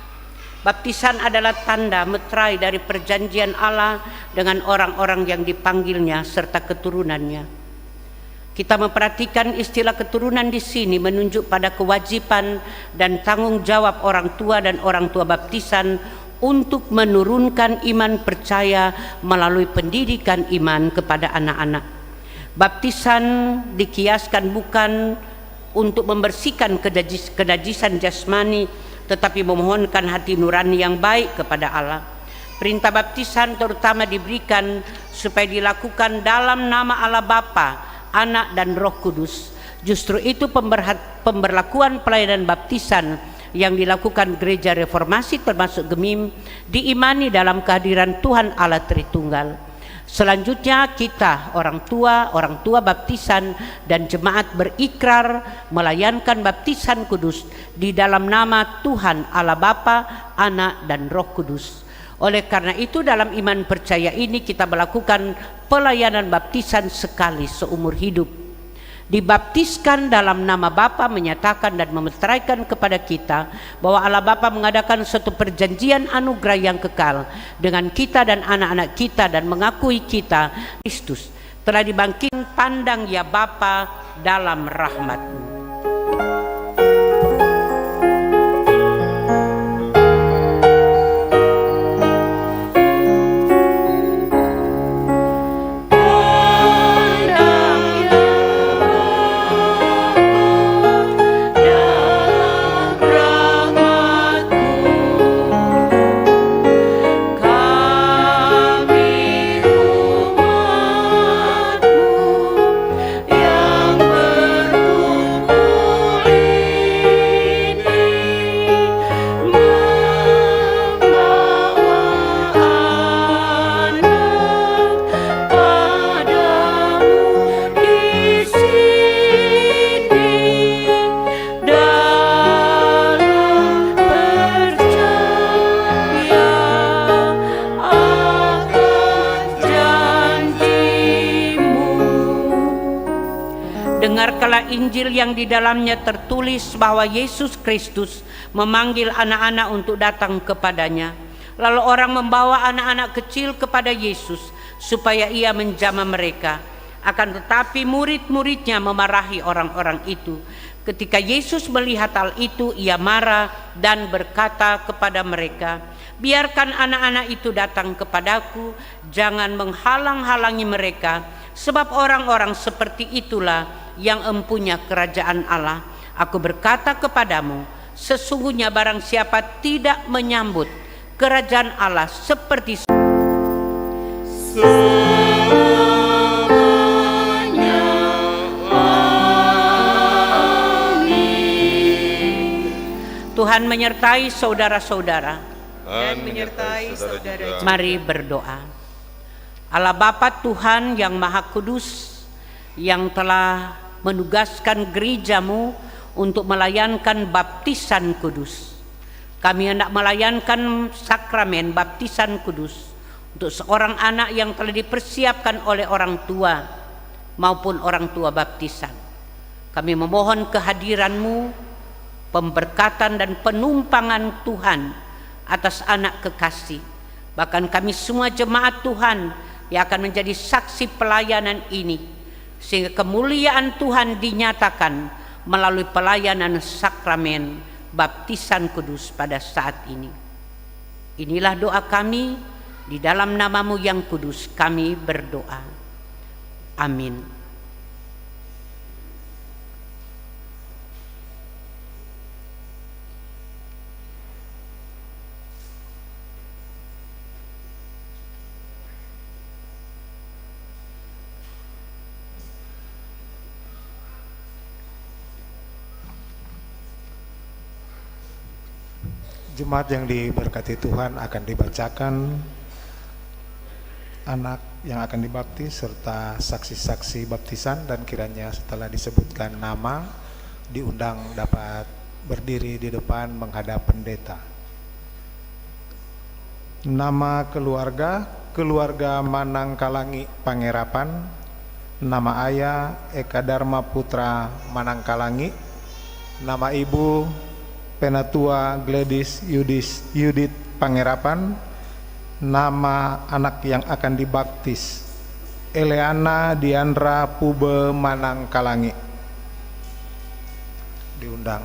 Baptisan adalah tanda meterai dari perjanjian Allah dengan orang-orang yang dipanggilnya serta keturunannya. Kita memperhatikan istilah keturunan di sini menunjuk pada kewajiban dan tanggung jawab orang tua dan orang tua baptisan untuk menurunkan iman percaya melalui pendidikan iman kepada anak-anak. Baptisan dikiaskan bukan untuk membersihkan kenajisan jasmani, tetapi memohonkan hati nurani yang baik kepada Allah. Perintah baptisan terutama diberikan supaya dilakukan dalam nama Allah Bapa, Anak dan Roh Kudus. Justru itu pemberlakuan pelayanan baptisan yang dilakukan Gereja Reformasi termasuk GEMIM diimani dalam kehadiran Tuhan Allah Tritunggal. Selanjutnya kita orang tua baptisan dan jemaat berikrar melayankan baptisan kudus di dalam nama Tuhan Allah Bapa, Anak dan Roh Kudus. Oleh karena itu dalam iman percaya ini kita melakukan pelayanan baptisan sekali seumur hidup. Dibaptiskan dalam nama Bapa menyatakan dan memeteraikan kepada kita bahwa Allah Bapa mengadakan suatu perjanjian anugerah yang kekal dengan kita dan anak-anak kita, dan mengakui kita Kristus telah dibangkitkan. Pandang ya Bapa dalam rahmat-Mu. Dengarkanlah Injil yang di dalamnya tertulis bahwa Yesus Kristus memanggil anak-anak untuk datang kepadanya. Lalu orang membawa anak-anak kecil kepada Yesus supaya ia menjamah mereka. Akan tetapi murid-muridnya memarahi orang-orang itu. Ketika Yesus melihat hal itu, ia marah dan berkata kepada mereka, "Biarkan anak-anak itu datang kepadaku, jangan menghalang-halangi mereka, sebab orang-orang seperti itulah yang empunya kerajaan Allah. Aku berkata kepadamu, sesungguhnya barang siapa tidak menyambut kerajaan Allah seperti Tuhan menyertai saudara-saudara dan menyertai saudara. Mari berdoa. Allah Bapa Tuhan yang Maha Kudus, yang telah menugaskan gereja-Mu untuk melayankan baptisan kudus. Kami hendak melayankan sakramen baptisan kudus untuk seorang anak yang telah dipersiapkan oleh orang tua maupun orang tua baptisan. Kami memohon kehadiran-Mu, pemberkatan dan penumpangan Tuhan atas anak kekasih. Bahkan kami semua jemaat Tuhan yang akan menjadi saksi pelayanan ini, sehingga kemuliaan Tuhan dinyatakan melalui pelayanan sakramen baptisan kudus pada saat ini. Inilah doa kami, di dalam nama-Mu yang kudus kami berdoa. Amin. Jemaat yang diberkati Tuhan, akan dibacakan anak yang akan dibaptis serta saksi-saksi baptisan, dan kiranya setelah disebutkan nama diundang dapat berdiri di depan menghadap pendeta. Nama keluarga Manangkalangi Pangerapan. Nama ayah Eka Dharma Putra Manangkalangi. Nama ibu Penatua Gladys Yudit Pangerapan. Nama anak yang akan dibaptis Eleana Diandra Pube Manangkalangi. Diundang.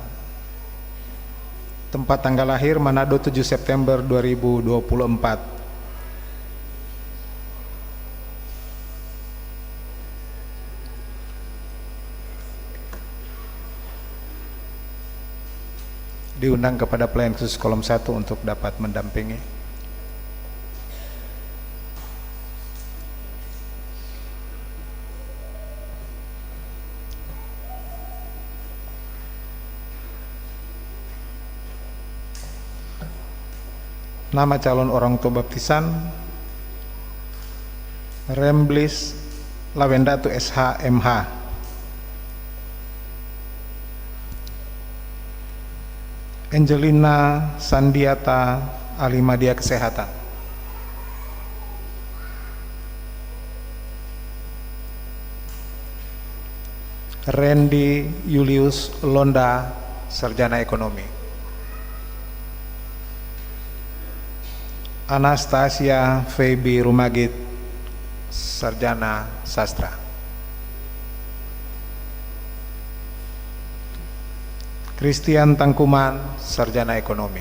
Tempat tanggal lahir Manado 7 September 2024. Diundang kepada pelayan khusus kolom 1 untuk dapat mendampingi. Nama calon orang tua baptisan Remblis Lawendatu SH MH. Angelina Sandiata Alimadia Kesehatan. Randy Julius Londa Sarjana Ekonomi. Anastasia Feby Rumagit Sarjana Sastra. Christian Tangkuman Sarjana Ekonomi.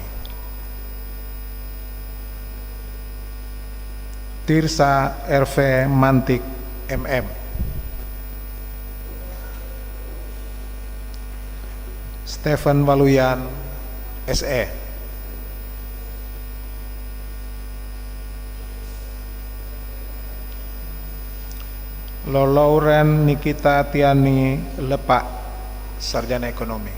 Tirsa RV Mantik MM. Stephen Waluyan SE. Lauren Nikita Tiani Lepak Sarjana Ekonomi.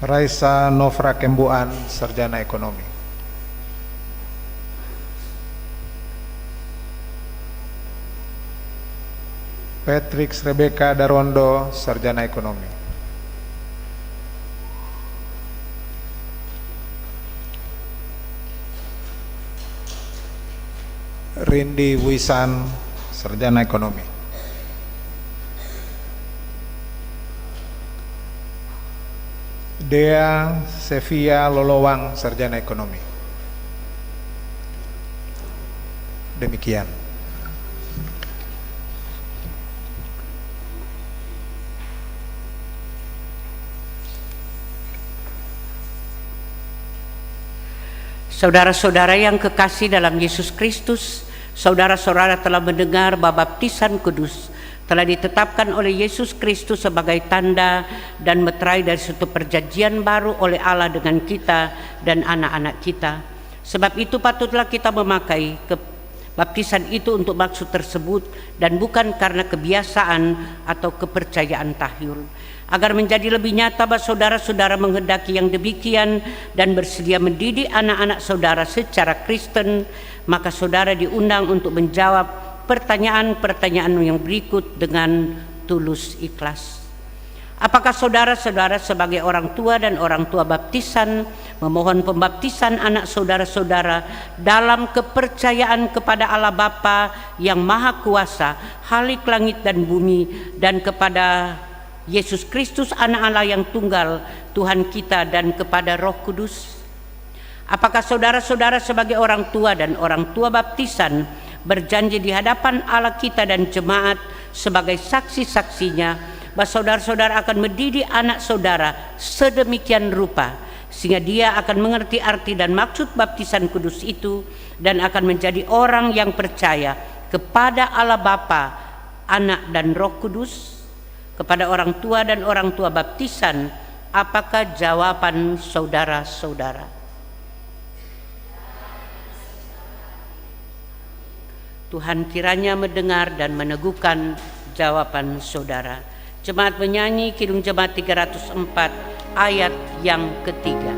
Raisa Novra Kembuan Sarjana Ekonomi. Patrick Rebecca Darondo Sarjana Ekonomi. Rindi Wisan Sarjana Ekonomi. Dea Sevia Lolowang Sarjana Ekonomi. Demikian. Saudara-saudara yang kekasih dalam Yesus Kristus, saudara-saudara telah mendengar bahwa baptisan kudus telah ditetapkan oleh Yesus Kristus sebagai tanda dan meterai dari suatu perjanjian baru oleh Allah dengan kita dan anak-anak kita. Sebab itu patutlah kita memakai baptisan itu untuk maksud tersebut dan bukan karena kebiasaan atau kepercayaan tahyul. Agar menjadi lebih nyata bahwa saudara-saudara menghendaki yang demikian dan bersedia mendidik anak-anak saudara secara Kristen, maka saudara diundang untuk menjawab pertanyaan-pertanyaan yang berikut dengan tulus ikhlas. Apakah saudara-saudara sebagai orang tua dan orang tua baptisan memohon pembaptisan anak saudara-saudara dalam kepercayaan kepada Allah Bapa yang Maha Kuasa, Khalik langit dan bumi, dan kepada Yesus Kristus anak Allah yang tunggal, Tuhan kita, dan kepada Roh Kudus? Apakah saudara-saudara sebagai orang tua dan orang tua baptisan berjanji di hadapan Allah kita dan jemaat sebagai saksi-saksinya bahwa saudara-saudara akan mendidik anak saudara sedemikian rupa sehingga dia akan mengerti arti dan maksud baptisan kudus itu dan akan menjadi orang yang percaya kepada Allah Bapa, Anak, dan Roh Kudus? Kepada orang tua dan orang tua baptisan, apakah jawaban saudara-saudara? Tuhan kiranya mendengar dan meneguhkan jawaban saudara. Jemaat menyanyi Kidung Jemaat 304 ayat yang ketiga.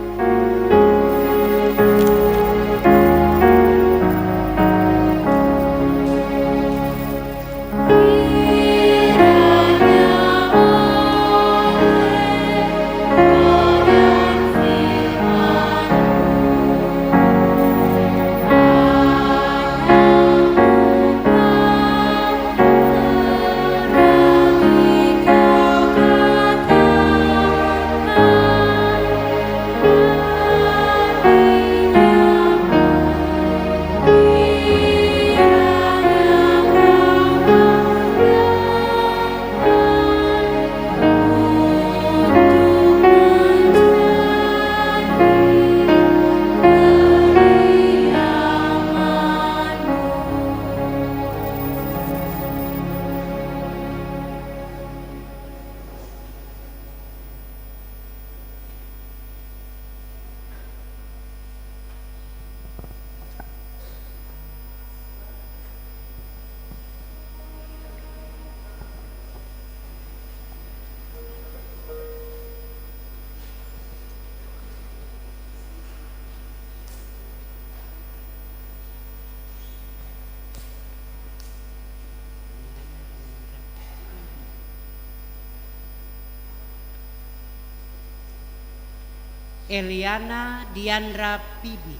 Eliana Diandra Pibi,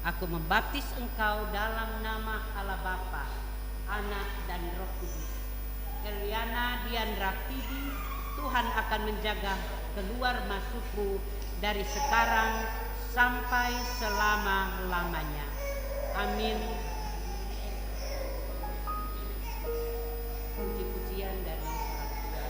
aku membaptis engkau dalam nama Allah Bapa, Anak dan Roh Kudus. Eliana Diandra Pibi, Tuhan akan menjaga keluar masukmu dari sekarang sampai selama-lamanya. Amin. Puji-pujian dari orang tua.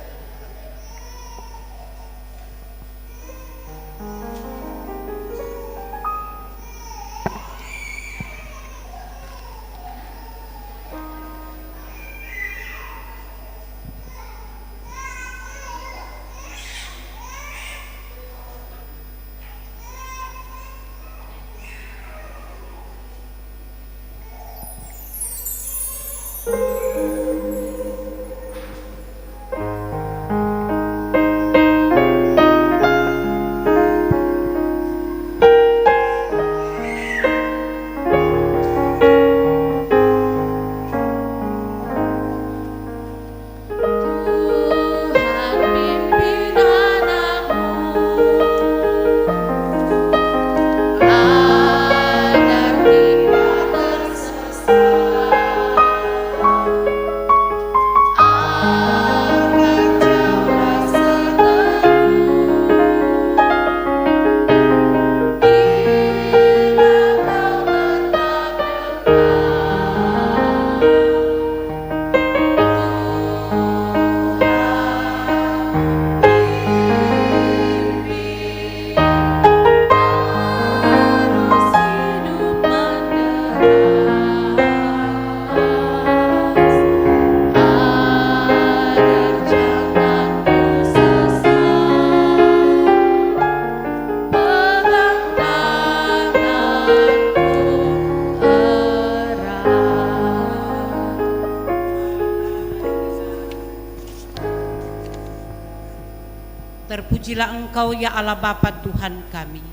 Terpujilah Engkau ya Allah Bapa Tuhan kami.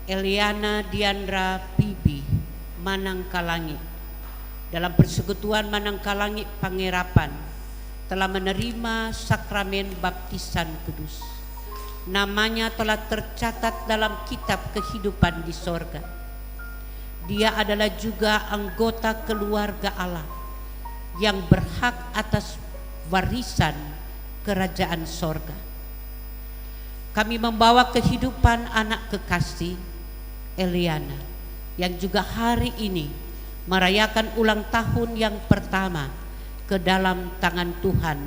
Eliana Diandra Pibi, Manangkalangi, dalam persekutuan Manangkalangi Pangerapan telah menerima sakramen baptisan kudus. Namanya telah tercatat dalam kitab kehidupan di sorga. Dia adalah juga anggota keluarga Allah yang berhak atas warisan kerajaan sorga. Kami membawa kehidupan anak kekasih Eliana yang juga hari ini merayakan ulang tahun yang pertama ke dalam tangan Tuhan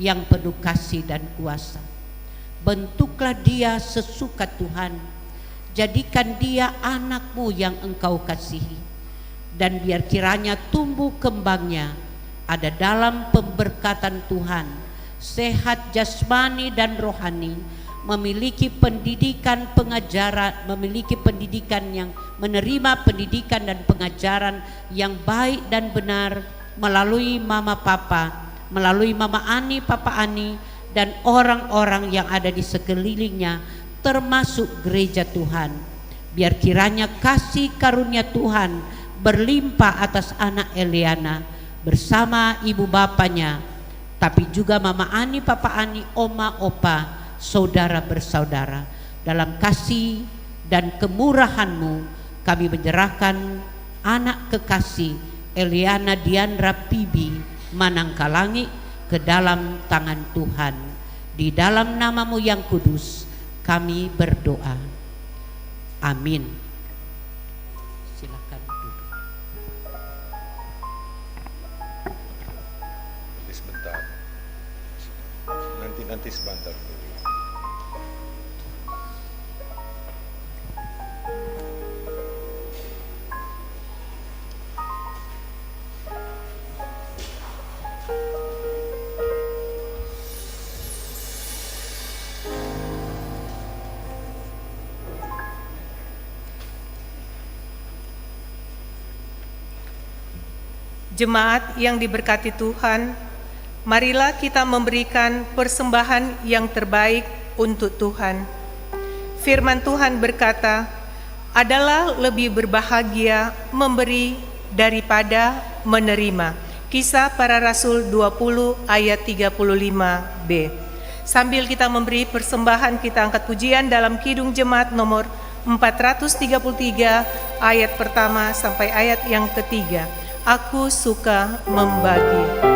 yang penuh kasih dan kuasa. Bentuklah dia sesuka Tuhan, jadikan dia anakmu yang engkau kasihi, dan biar kiranya tumbuh kembangnya ada dalam pemberkatan Tuhan, sehat jasmani dan rohani, memiliki pendidikan pengajaran, memiliki pendidikan yang menerima pendidikan dan pengajaran yang baik dan benar melalui mama papa, melalui mama Ani, papa Ani, dan orang-orang yang ada di sekelilingnya termasuk gereja Tuhan. Biar kiranya kasih karunia Tuhan berlimpah atas anak Eliana bersama ibu bapanya, tapi juga mama Ani, papa Ani, oma, opa, saudara bersaudara. Dalam kasih dan kemurahan-Mu kami menyerahkan anak kekasih Eliana Diandra Pibi Manangkalangi ke dalam tangan Tuhan. Di dalam nama-Mu yang kudus kami berdoa. Amin. Silakan duduk. Sebentar. Nanti sebentar. Jemaat yang diberkati Tuhan, marilah kita memberikan persembahan yang terbaik untuk Tuhan. Firman Tuhan berkata, adalah lebih berbahagia memberi daripada menerima. Kisah Para Rasul 20 ayat 35b. Sambil kita memberi persembahan, kita angkat pujian dalam Kidung Jemaat nomor 433 ayat pertama sampai ayat yang ketiga. Aku suka membagi.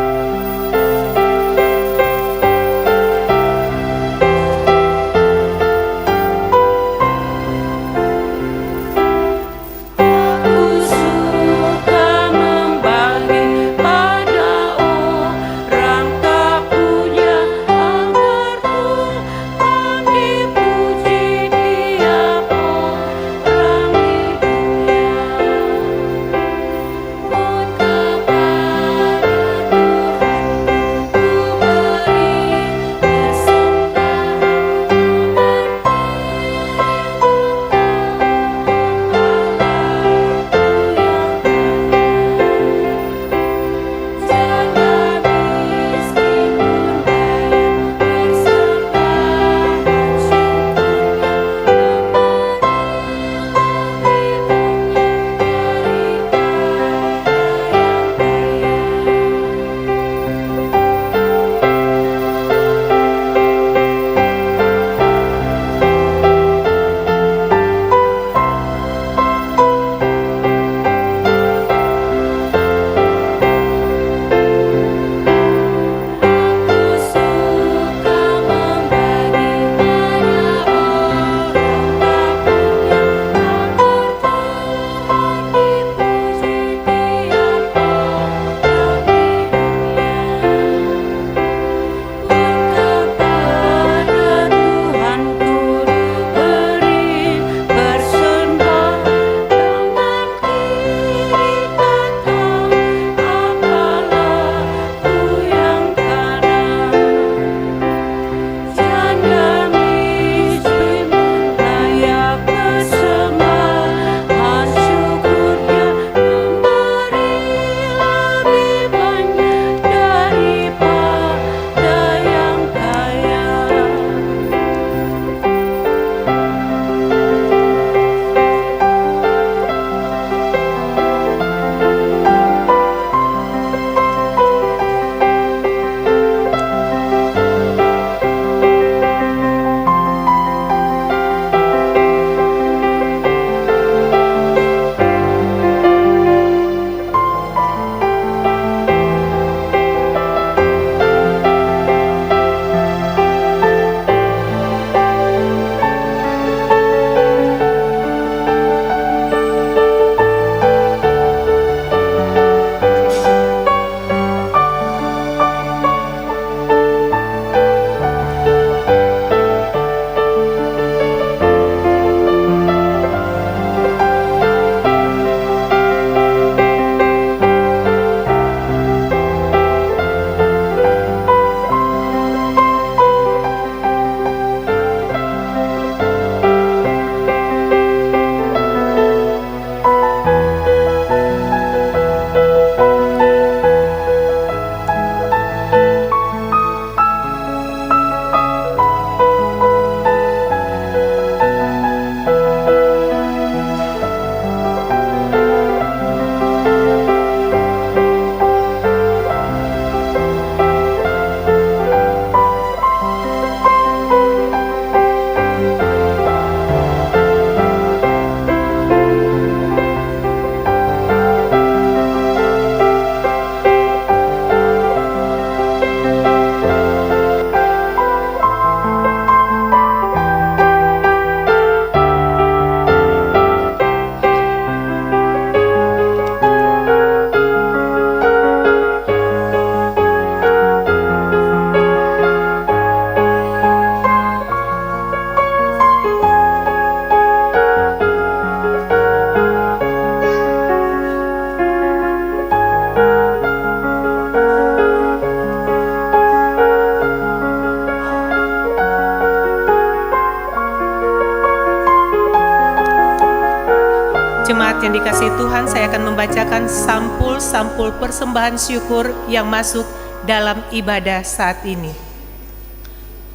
Jemaat yang dikasihi Tuhan, saya akan membacakan sampul-sampul persembahan syukur yang masuk dalam ibadah saat ini.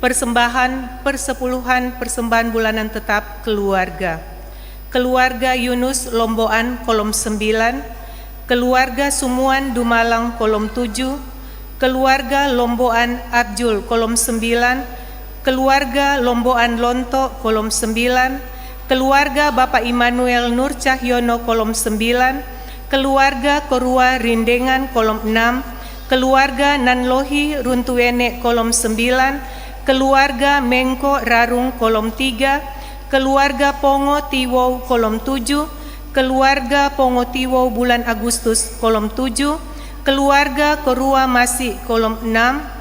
Persembahan persepuluhan persembahan bulanan tetap keluarga. Keluarga Yunus Lomboan kolom 9, keluarga Sumuan Dumalang kolom 7, keluarga Lomboan Abjul kolom 9, keluarga Lomboan Lonto kolom 9, keluarga Bapak Immanuel Nur Cahyono kolom 9, keluarga Korua Rindengan kolom 6, keluarga Nanlohi Runtuene kolom 9, keluarga Mengko Rarung kolom 3, keluarga Pongo Tiwou kolom 7, keluarga Pongo Tiwou bulan Agustus kolom 7, keluarga Korua Masih kolom 6,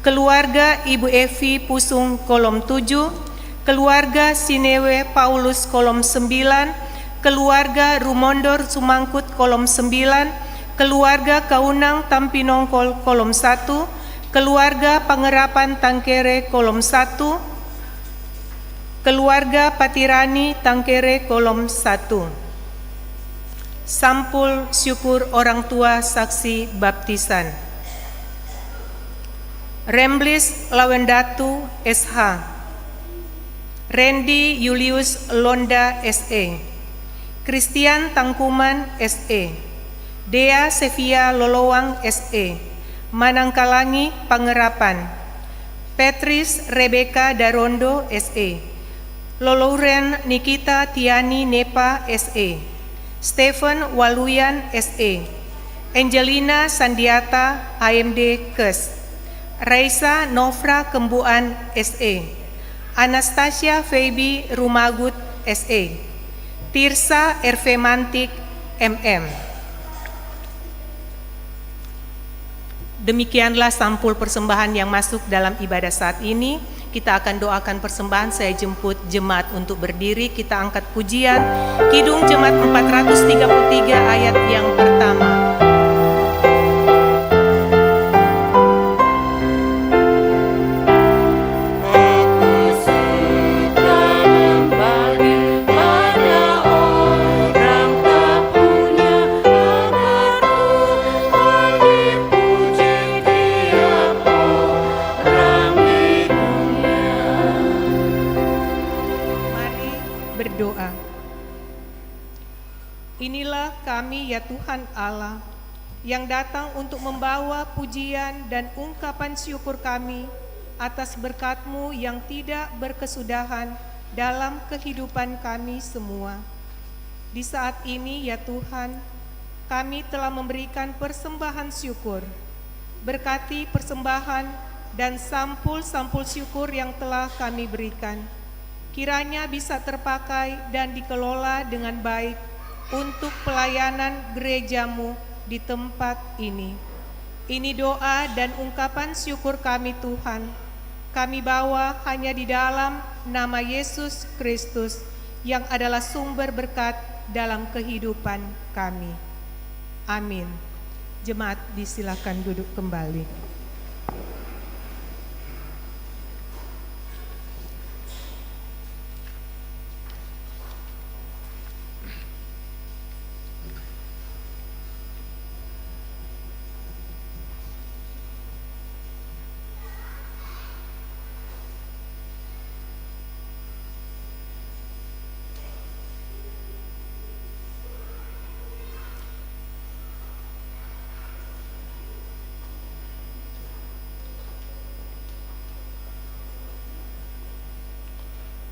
keluarga Ibu Evi Pusung kolom 7, keluarga Sinewe Paulus kolom 9, keluarga Rumondor Sumangkut kolom 9, keluarga Kaunang Tampinongkol kolom 1, keluarga Pangerapan Tangkere kolom 1, keluarga Patirani Tangkere kolom 1. Sampul syukur orang tua saksi baptisan. Remblis Lawendatu SH, Randy Julius Londa SE, Christian Tangkuman SE, Dea Sevia Lolowang SE, Manangkalangi Pangerapan, Petris Rebecca Darondo SE, Loluren Nikita Tiani Nepa SE, Stephen Waluyan SE, Angelina Sandiata AMD Kes, Raisa Nofra Kembuan SE, Anastasia Feby Rumagut SE, Tirsa RV Mantik MM. Demikianlah sampul persembahan yang masuk dalam ibadah saat ini. Kita akan doakan persembahan. Saya jemput jemaat untuk berdiri. Kita angkat pujian Kidung Jemaat 433 ayat yang pertama. Inilah kami ya Tuhan Allah, yang datang untuk membawa pujian dan ungkapan syukur kami atas berkat-Mu yang tidak berkesudahan dalam kehidupan kami semua. Di saat ini ya Tuhan, kami telah memberikan persembahan syukur. Berkati persembahan dan sampul-sampul syukur yang telah kami berikan. Kiranya bisa terpakai dan dikelola dengan baik untuk pelayanan gereja-Mu di tempat ini. Ini doa dan ungkapan syukur kami Tuhan. Kami bawa hanya di dalam nama Yesus Kristus yang adalah sumber berkat dalam kehidupan kami. Amin. Jemaat disilakan duduk kembali.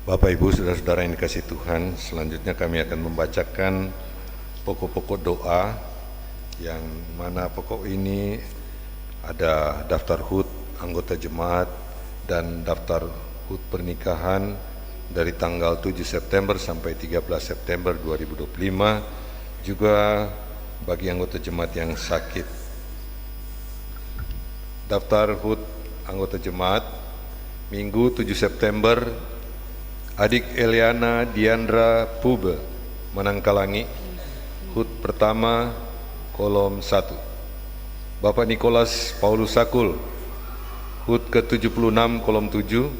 Bapak Ibu Saudara-saudara yang dikasihi Tuhan, selanjutnya kami akan membacakan pokok-pokok doa, yang mana pokok ini ada daftar HUT anggota jemaat dan daftar HUT pernikahan dari tanggal 7 September sampai 13 September 2025, juga bagi anggota jemaat yang sakit. Daftar HUT anggota jemaat Minggu 7 September, Adik Eliana Diandra Pube, Manangkalangi, HUT pertama, kolom 1. Bapak Nikolas Paulus Sakul, HUT ke-76, kolom 7.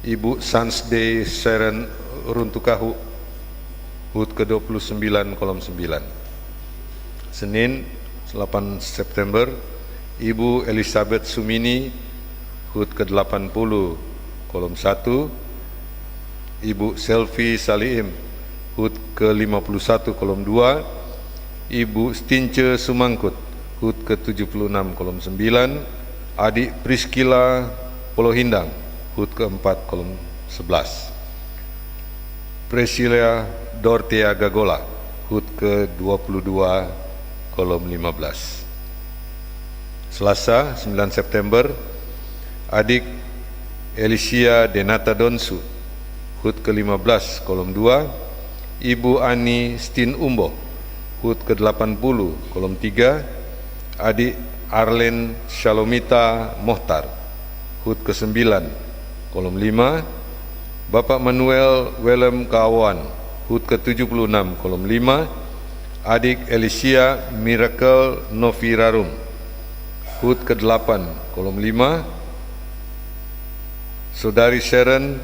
Ibu Sansde Seren Runtukahu, HUT ke-29, kolom 9. Senin 8 September, Ibu Elizabeth Sumini, HUT ke-80, kolom 1. Ibu Selvi Salim, HUT ke-51, kolom 2. Ibu Stince Sumangkut, HUT ke-76, kolom 9. Adik Priskila Polohindang, HUT ke-4 kolom 11. Priscilla Dorthea Gagola, HUT ke-22 kolom 15. Selasa 9 September, adik Alicia Denata Donsu, HUT ke-15 kolom 2, Ibu Ani Stin Umbo, HUT ke-80 kolom 3, adik Arlen Shalomita Mohtar, HUT ke-9 kolom 5, Bapak Manuel Willem Kawan, HUT ke-76 kolom 5, adik Alicia Miracle Novirarum, HUT ke-8 kolom 5, Saudari Sharon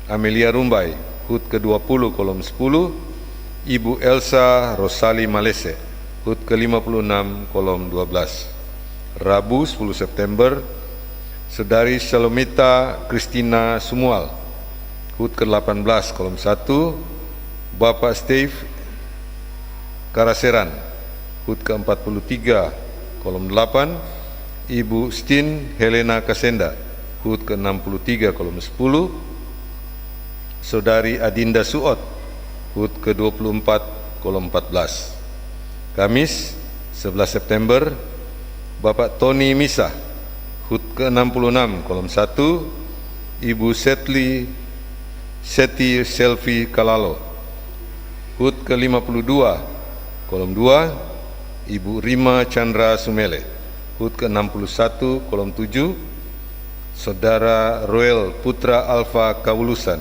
Amelia Rumbai, HUT ke-20 kolom 10, Ibu Elsa Rosali Malese, HUT ke-56 kolom 12. Rabu 10 September, Saudari Shalomita Christina Sumual, HUT ke-18 kolom 1, Bapak Steve Karaseran, HUT ke-43 kolom 8, Ibu Stin Helena Kasenda, HUT ke-63 kolom 10, Saudari Adinda Suot, HUT ke-24 kolom 14. Kamis 11 September, Bapak Tony Misa, HUT ke-66 kolom 1, Ibu Seti Selvi Kalalo, HUT ke-52 kolom 2, Ibu Rima Chandra Sumele, HUT ke-61 kolom 7, Saudara Roel Putra Alfa Kawulusan,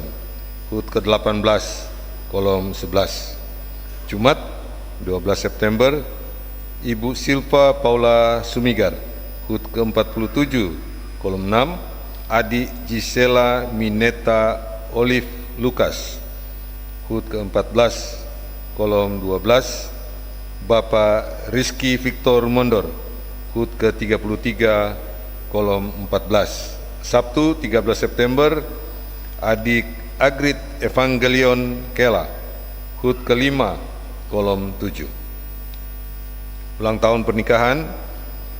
HUT ke-18 kolom 11. Jumat 12 September, Ibu Silva Paula Sumigar, HUT ke-47 kolom 6, adik Gisela Mineta Olive Lukas, HUT ke-14 kolom 12, Bapak Rizky Victor Mondor, HUT ke-33 kolom 14. Sabtu 13 September, adik Agrit Evangelion Kela, HUT ke-5 kolom 7. Ulang tahun pernikahan,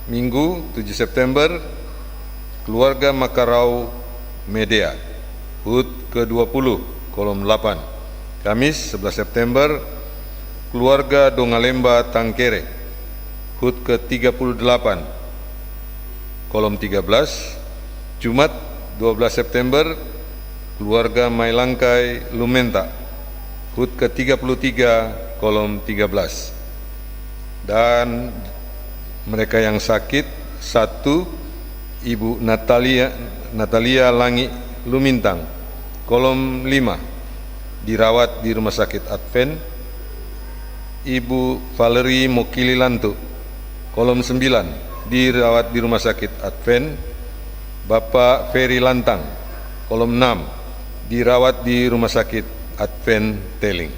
Minggu 7 September, keluarga Makarau Medea, HUT ke-20 kolom 8. Kamis 11 September, keluarga Dongalemba Tangkere, HUT ke-38 kolom 13. Jumat 12 September, keluarga Mailangkai Lumenta, HUT ke-33 kolom 13. Dan mereka yang sakit, 1, Ibu Natalia Langi Lumintang, kolom 5, dirawat di Rumah Sakit Advent. Ibu Valerie Mokililantu, kolom 9, dirawat di Rumah Sakit Advent. Bapak Ferry Lantang, kolom 6, dirawat di Rumah Sakit Advent Teling.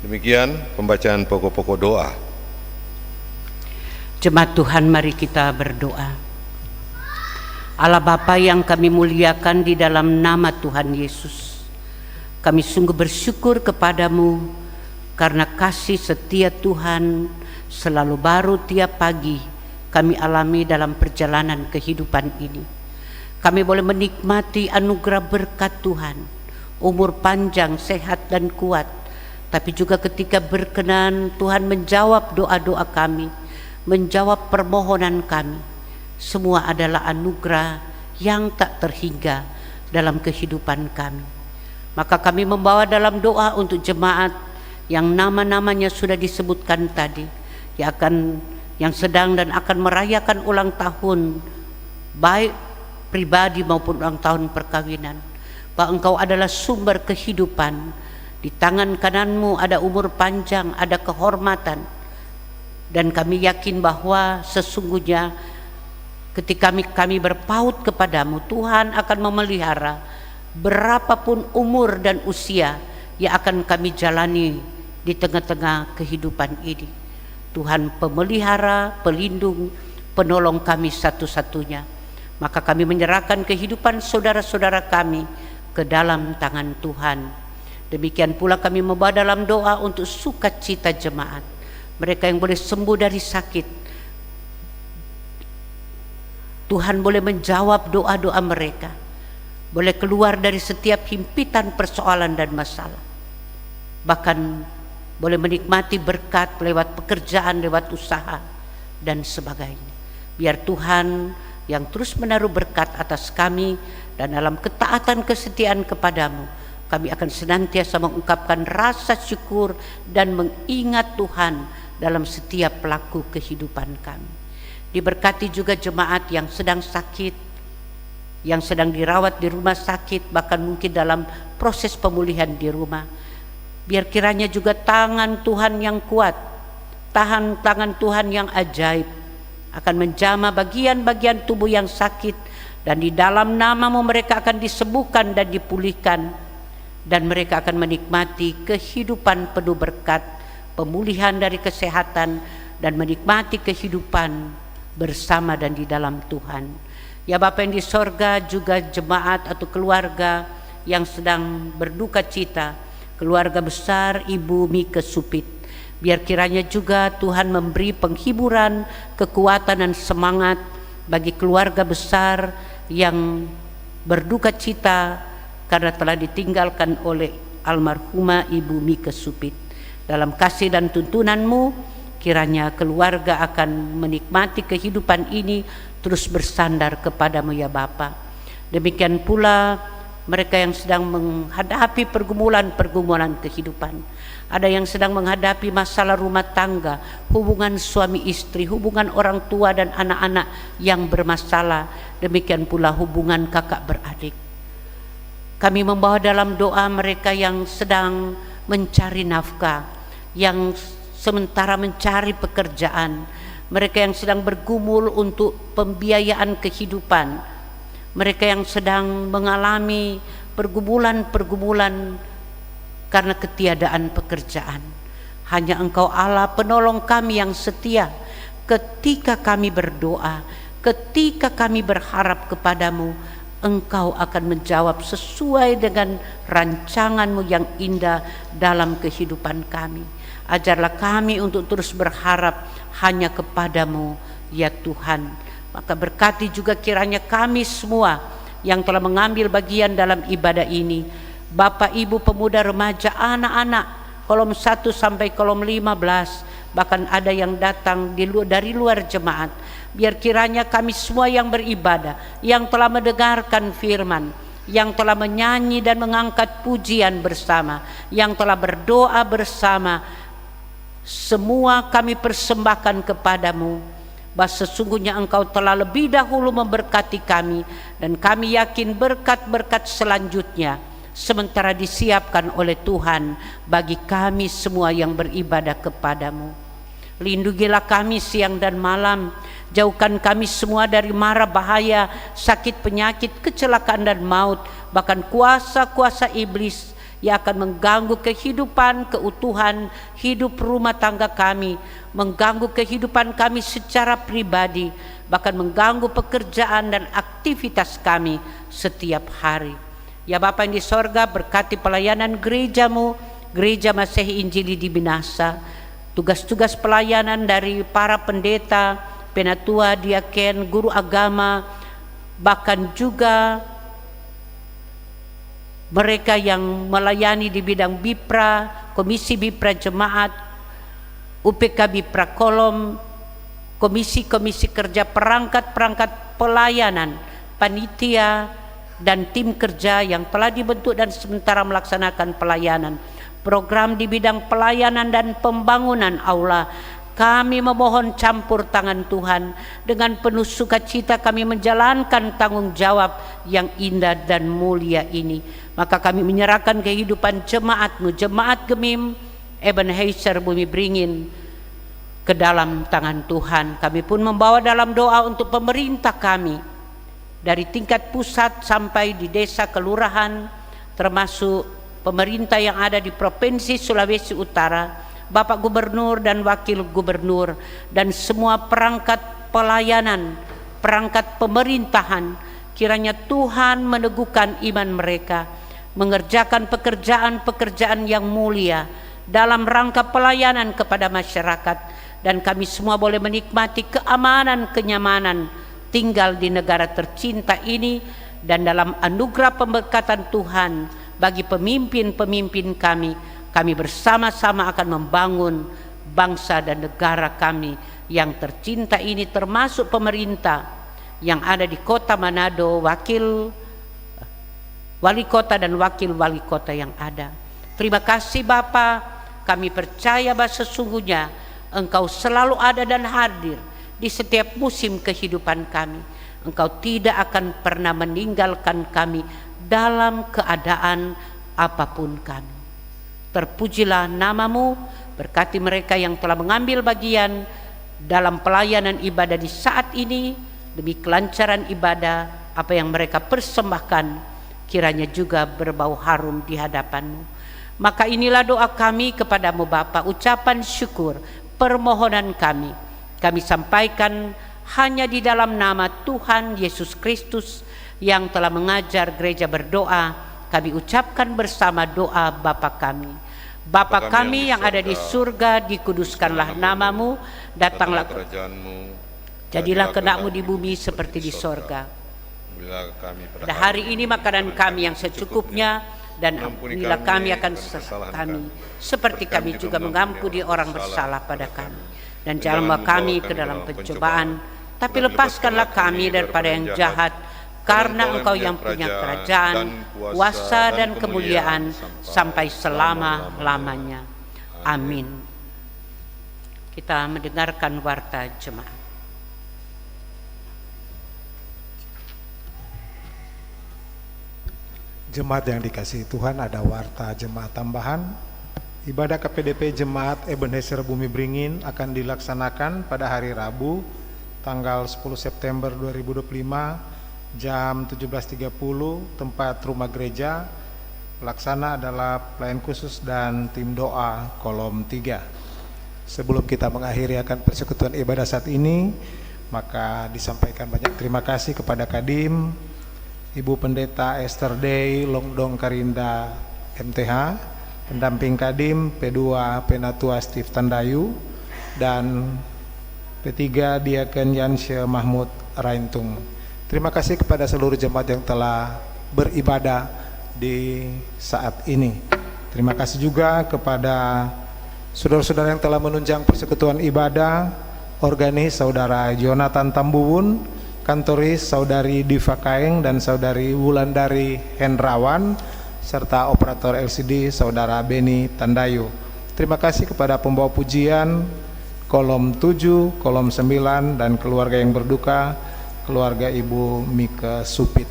Demikian pembacaan pokok-pokok doa. Jemaat Tuhan, mari kita berdoa. Allah Bapa yang kami muliakan di dalam nama Tuhan Yesus, kami sungguh bersyukur kepadamu karena kasih setia Tuhan selalu baru tiap pagi kami alami dalam perjalanan kehidupan ini. Kami boleh menikmati anugerah berkat Tuhan, umur panjang, sehat dan kuat. Tapi juga ketika berkenan Tuhan menjawab doa-doa kami, menjawab permohonan kami. Semua adalah anugerah yang tak terhingga dalam kehidupan kami. Maka kami membawa dalam doa untuk jemaat yang nama-namanya sudah disebutkan tadi, yang sedang dan akan merayakan ulang tahun, baik pribadi maupun ulang tahun perkawinan. Bahwa Engkau adalah sumber kehidupan. Di tangan kananmu ada umur panjang, ada kehormatan. Dan kami yakin bahwa sesungguhnya ketika kami berpaut kepadamu, Tuhan akan memelihara berapapun umur dan usia yang akan kami jalani di tengah-tengah kehidupan ini. Tuhan pemelihara, pelindung, penolong kami satu-satunya. Maka kami menyerahkan kehidupan saudara-saudara kami ke dalam tangan Tuhan. Demikian pula kami membawa dalam doa untuk sukacita jemaat, mereka yang boleh sembuh dari sakit. Tuhan boleh menjawab doa-doa mereka. boleh keluar dari setiap himpitan persoalan dan masalah. Bahkan boleh menikmati berkat lewat pekerjaan, lewat usaha, dan sebagainya. Biar Tuhan yang terus menaruh berkat atas kami, dan dalam ketaatan kesetiaan kepadamu, kami akan senantiasa mengungkapkan rasa syukur dan mengingat Tuhan dalam setiap pelaku kehidupan kami. Diberkati juga jemaat yang sedang sakit, yang sedang dirawat di rumah sakit, bahkan mungkin dalam proses pemulihan di rumah. Biar kiranya juga tangan Tuhan yang kuat, tangan Tuhan yang ajaib akan menjamah bagian-bagian tubuh yang sakit, dan di dalam nama-Mu mereka akan disembuhkan dan dipulihkan, dan mereka akan menikmati kehidupan penuh berkat, pemulihan dari kesehatan, dan menikmati kehidupan bersama dan di dalam Tuhan. Ya Bapa yang di sorga, juga jemaat atau keluarga yang sedang berduka cita, keluarga besar Ibu Mika Supit, biar kiranya juga Tuhan memberi penghiburan, kekuatan dan semangat bagi keluarga besar yang berduka cita karena telah ditinggalkan oleh almarhumah Ibu Mika Supit. Dalam kasih dan tuntunan-Mu, kiranya keluarga akan menikmati kehidupan ini terus bersandar kepadamu ya Bapa. Demikian pula mereka yang sedang menghadapi pergumulan-pergumulan kehidupan. Ada yang sedang menghadapi masalah rumah tangga, hubungan suami istri, hubungan orang tua dan anak-anak yang bermasalah. Demikian pula hubungan kakak beradik. Kami membawa dalam doa mereka yang sedang mencari nafkah, yang sementara mencari pekerjaan, mereka yang sedang bergumul untuk pembiayaan kehidupan, mereka yang sedang mengalami pergumulan-pergumulan karena ketiadaan pekerjaan. Hanya Engkau Allah penolong kami yang setia. Ketika kami berdoa, ketika kami berharap kepadamu, Engkau akan menjawab sesuai dengan rancangan-Mu yang indah dalam kehidupan kami. Ajarlah kami untuk terus berharap hanya kepadamu ya Tuhan. Maka berkati juga kiranya kami semua yang telah mengambil bagian dalam ibadah ini, Bapak Ibu pemuda remaja, anak-anak, kolom 1 sampai kolom 15, bahkan ada yang datang dari luar jemaat. Biar kiranya kami semua yang beribadah, yang telah mendengarkan firman, yang telah menyanyi dan mengangkat pujian bersama, yang telah berdoa bersama, semua kami persembahkan kepadamu, bahwa sesungguhnya Engkau telah lebih dahulu memberkati kami, dan kami yakin berkat-berkat selanjutnya sementara disiapkan oleh Tuhan bagi kami semua yang beribadah kepadamu. Lindungilah kami siang dan malam, jauhkan kami semua dari mara bahaya, sakit penyakit, kecelakaan dan maut, bahkan kuasa-kuasa iblis yang akan mengganggu kehidupan, keutuhan hidup rumah tangga kami, mengganggu kehidupan kami secara pribadi, bahkan mengganggu pekerjaan dan aktivitas kami setiap hari. Ya Bapa yang di sorga, berkati pelayanan gereja-Mu, Gereja Masehi Injili di Minahasa, tugas-tugas pelayanan dari para pendeta, penatua, diaken, guru agama, bahkan juga mereka yang melayani di bidang BIPRA, Komisi BIPRA Jemaat, UPK BIPRA Kolom, komisi-komisi kerja, perangkat-perangkat pelayanan, panitia, dan tim kerja yang telah dibentuk dan sementara melaksanakan pelayanan, program di bidang pelayanan dan pembangunan aula. Kami memohon campur tangan Tuhan. Dengan penuh sukacita kami menjalankan tanggung jawab yang indah dan mulia ini. Maka kami menyerahkan kehidupan jemaat-Mu, Jemaat Gemim Ebenezer Bumi Beringin, ke dalam tangan Tuhan. Kami pun membawa dalam doa untuk pemerintah kami, dari tingkat pusat sampai di desa kelurahan, termasuk pemerintah yang ada di Provinsi Sulawesi Utara, Bapak Gubernur dan Wakil Gubernur, dan semua perangkat pelayanan, perangkat pemerintahan. Kiranya Tuhan meneguhkan iman mereka, mengerjakan pekerjaan-pekerjaan yang mulia dalam rangka pelayanan kepada masyarakat, dan kami semua boleh menikmati keamanan, kenyamanan tinggal di negara tercinta ini, dan dalam anugerah pemberkatan Tuhan bagi pemimpin-pemimpin kami bersama-sama akan membangun bangsa dan negara kami yang tercinta ini, termasuk pemerintah yang ada di Kota Manado, wali kota dan wakil wali kota yang ada. Terima kasih Bapa, kami percaya bahwa sesungguhnya Engkau selalu ada dan hadir di setiap musim kehidupan kami. Engkau tidak akan pernah meninggalkan kami dalam keadaan apapun kami. Terpujilah nama-Mu, berkati mereka yang telah mengambil bagian dalam pelayanan ibadah di saat ini, demi kelancaran ibadah, apa yang mereka persembahkan kiranya juga berbau harum di hadapan-Mu. Maka inilah doa kami kepadamu Bapa, ucapan syukur, permohonan kami sampaikan hanya di dalam nama Tuhan Yesus Kristus yang telah mengajar gereja berdoa. Kami ucapkan bersama doa Bapa kami. Bapa kami yang ada di surga, dikuduskanlah nama-Mu, datanglah kerajaan-Mu, jadilah kehendak-Mu di bumi seperti di sorga. Pada hari ini makanan kami yang secukupnya, dan ampunilah kami akan kesalahan kami, seperti kami juga mengampuni orang bersalah pada kami. Dan jangan membawa kami ke dalam pencobaan, tapi lepaskanlah kami daripada yang jahat, karena Engkau yang punya kerajaan, kuasa dan kemuliaan sampai selama-lamanya. Amin. Kita mendengarkan warta jemaat. Jemaat yang dikasihi Tuhan, ada warta jemaat tambahan. Ibadah KPDP Jemaat Ebenezer Bumi Beringin akan dilaksanakan pada hari Rabu tanggal 10 September 2025 jam 17.30, tempat rumah gereja. Pelaksana adalah pelayan khusus dan tim doa kolom 3. Sebelum kita mengakhiri akan persekutuan ibadah saat ini, maka disampaikan banyak terima kasih kepada Kadim, Ibu Pendeta Esther Day Longdong Karinda MTH, pendamping Kadim P2 Penatua Steve Tandayu, dan P3 Diaken Yanshe Mahmud Raintung. Terima kasih kepada seluruh jemaat yang telah beribadah di saat ini. Terima kasih juga kepada saudara-saudara yang telah menunjang persekutuan ibadah, organis Saudara Jonathan Tambuwun, kantoris Saudari Diva Kaeng dan Saudari Wulandari Hendrawan, serta operator LCD Saudara Beni Tandayu. Terima kasih kepada pembawa pujian kolom 7, kolom 9 dan keluarga yang berduka, keluarga Ibu Mika Supit.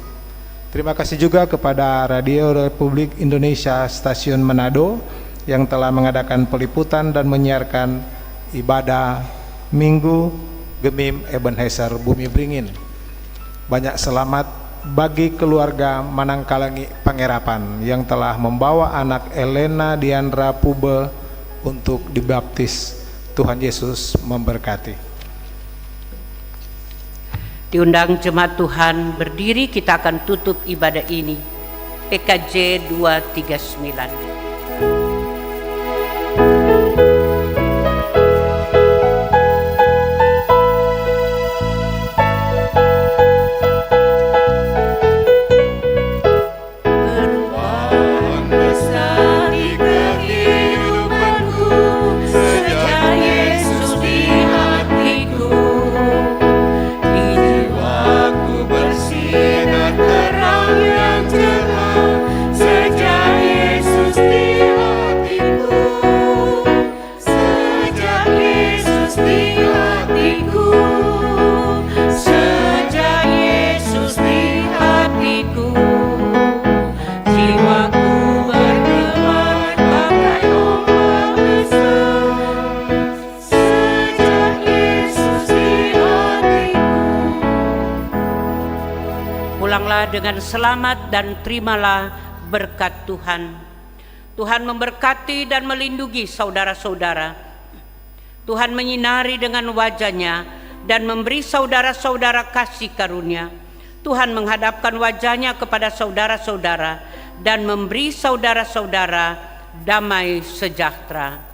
Terima kasih juga kepada Radio Republik Indonesia Stasiun Manado yang telah mengadakan peliputan dan menyiarkan ibadah Minggu Gemim Ebenezer Bumi Beringin. Banyak selamat bagi keluarga Manangkalangi Pangerapan yang telah membawa anak Elena Diandra Pube untuk dibaptis. Tuhan Yesus memberkati. Diundang jemaat Tuhan berdiri, kita akan tutup ibadah ini. PKJ 239. Dengan selamat dan terimalah berkat Tuhan. Tuhan memberkati dan melindungi saudara-saudara. Tuhan menyinari dengan wajah-Nya dan memberi saudara-saudara kasih karunia. Tuhan menghadapkan wajah-Nya kepada saudara-saudara dan memberi saudara-saudara damai sejahtera.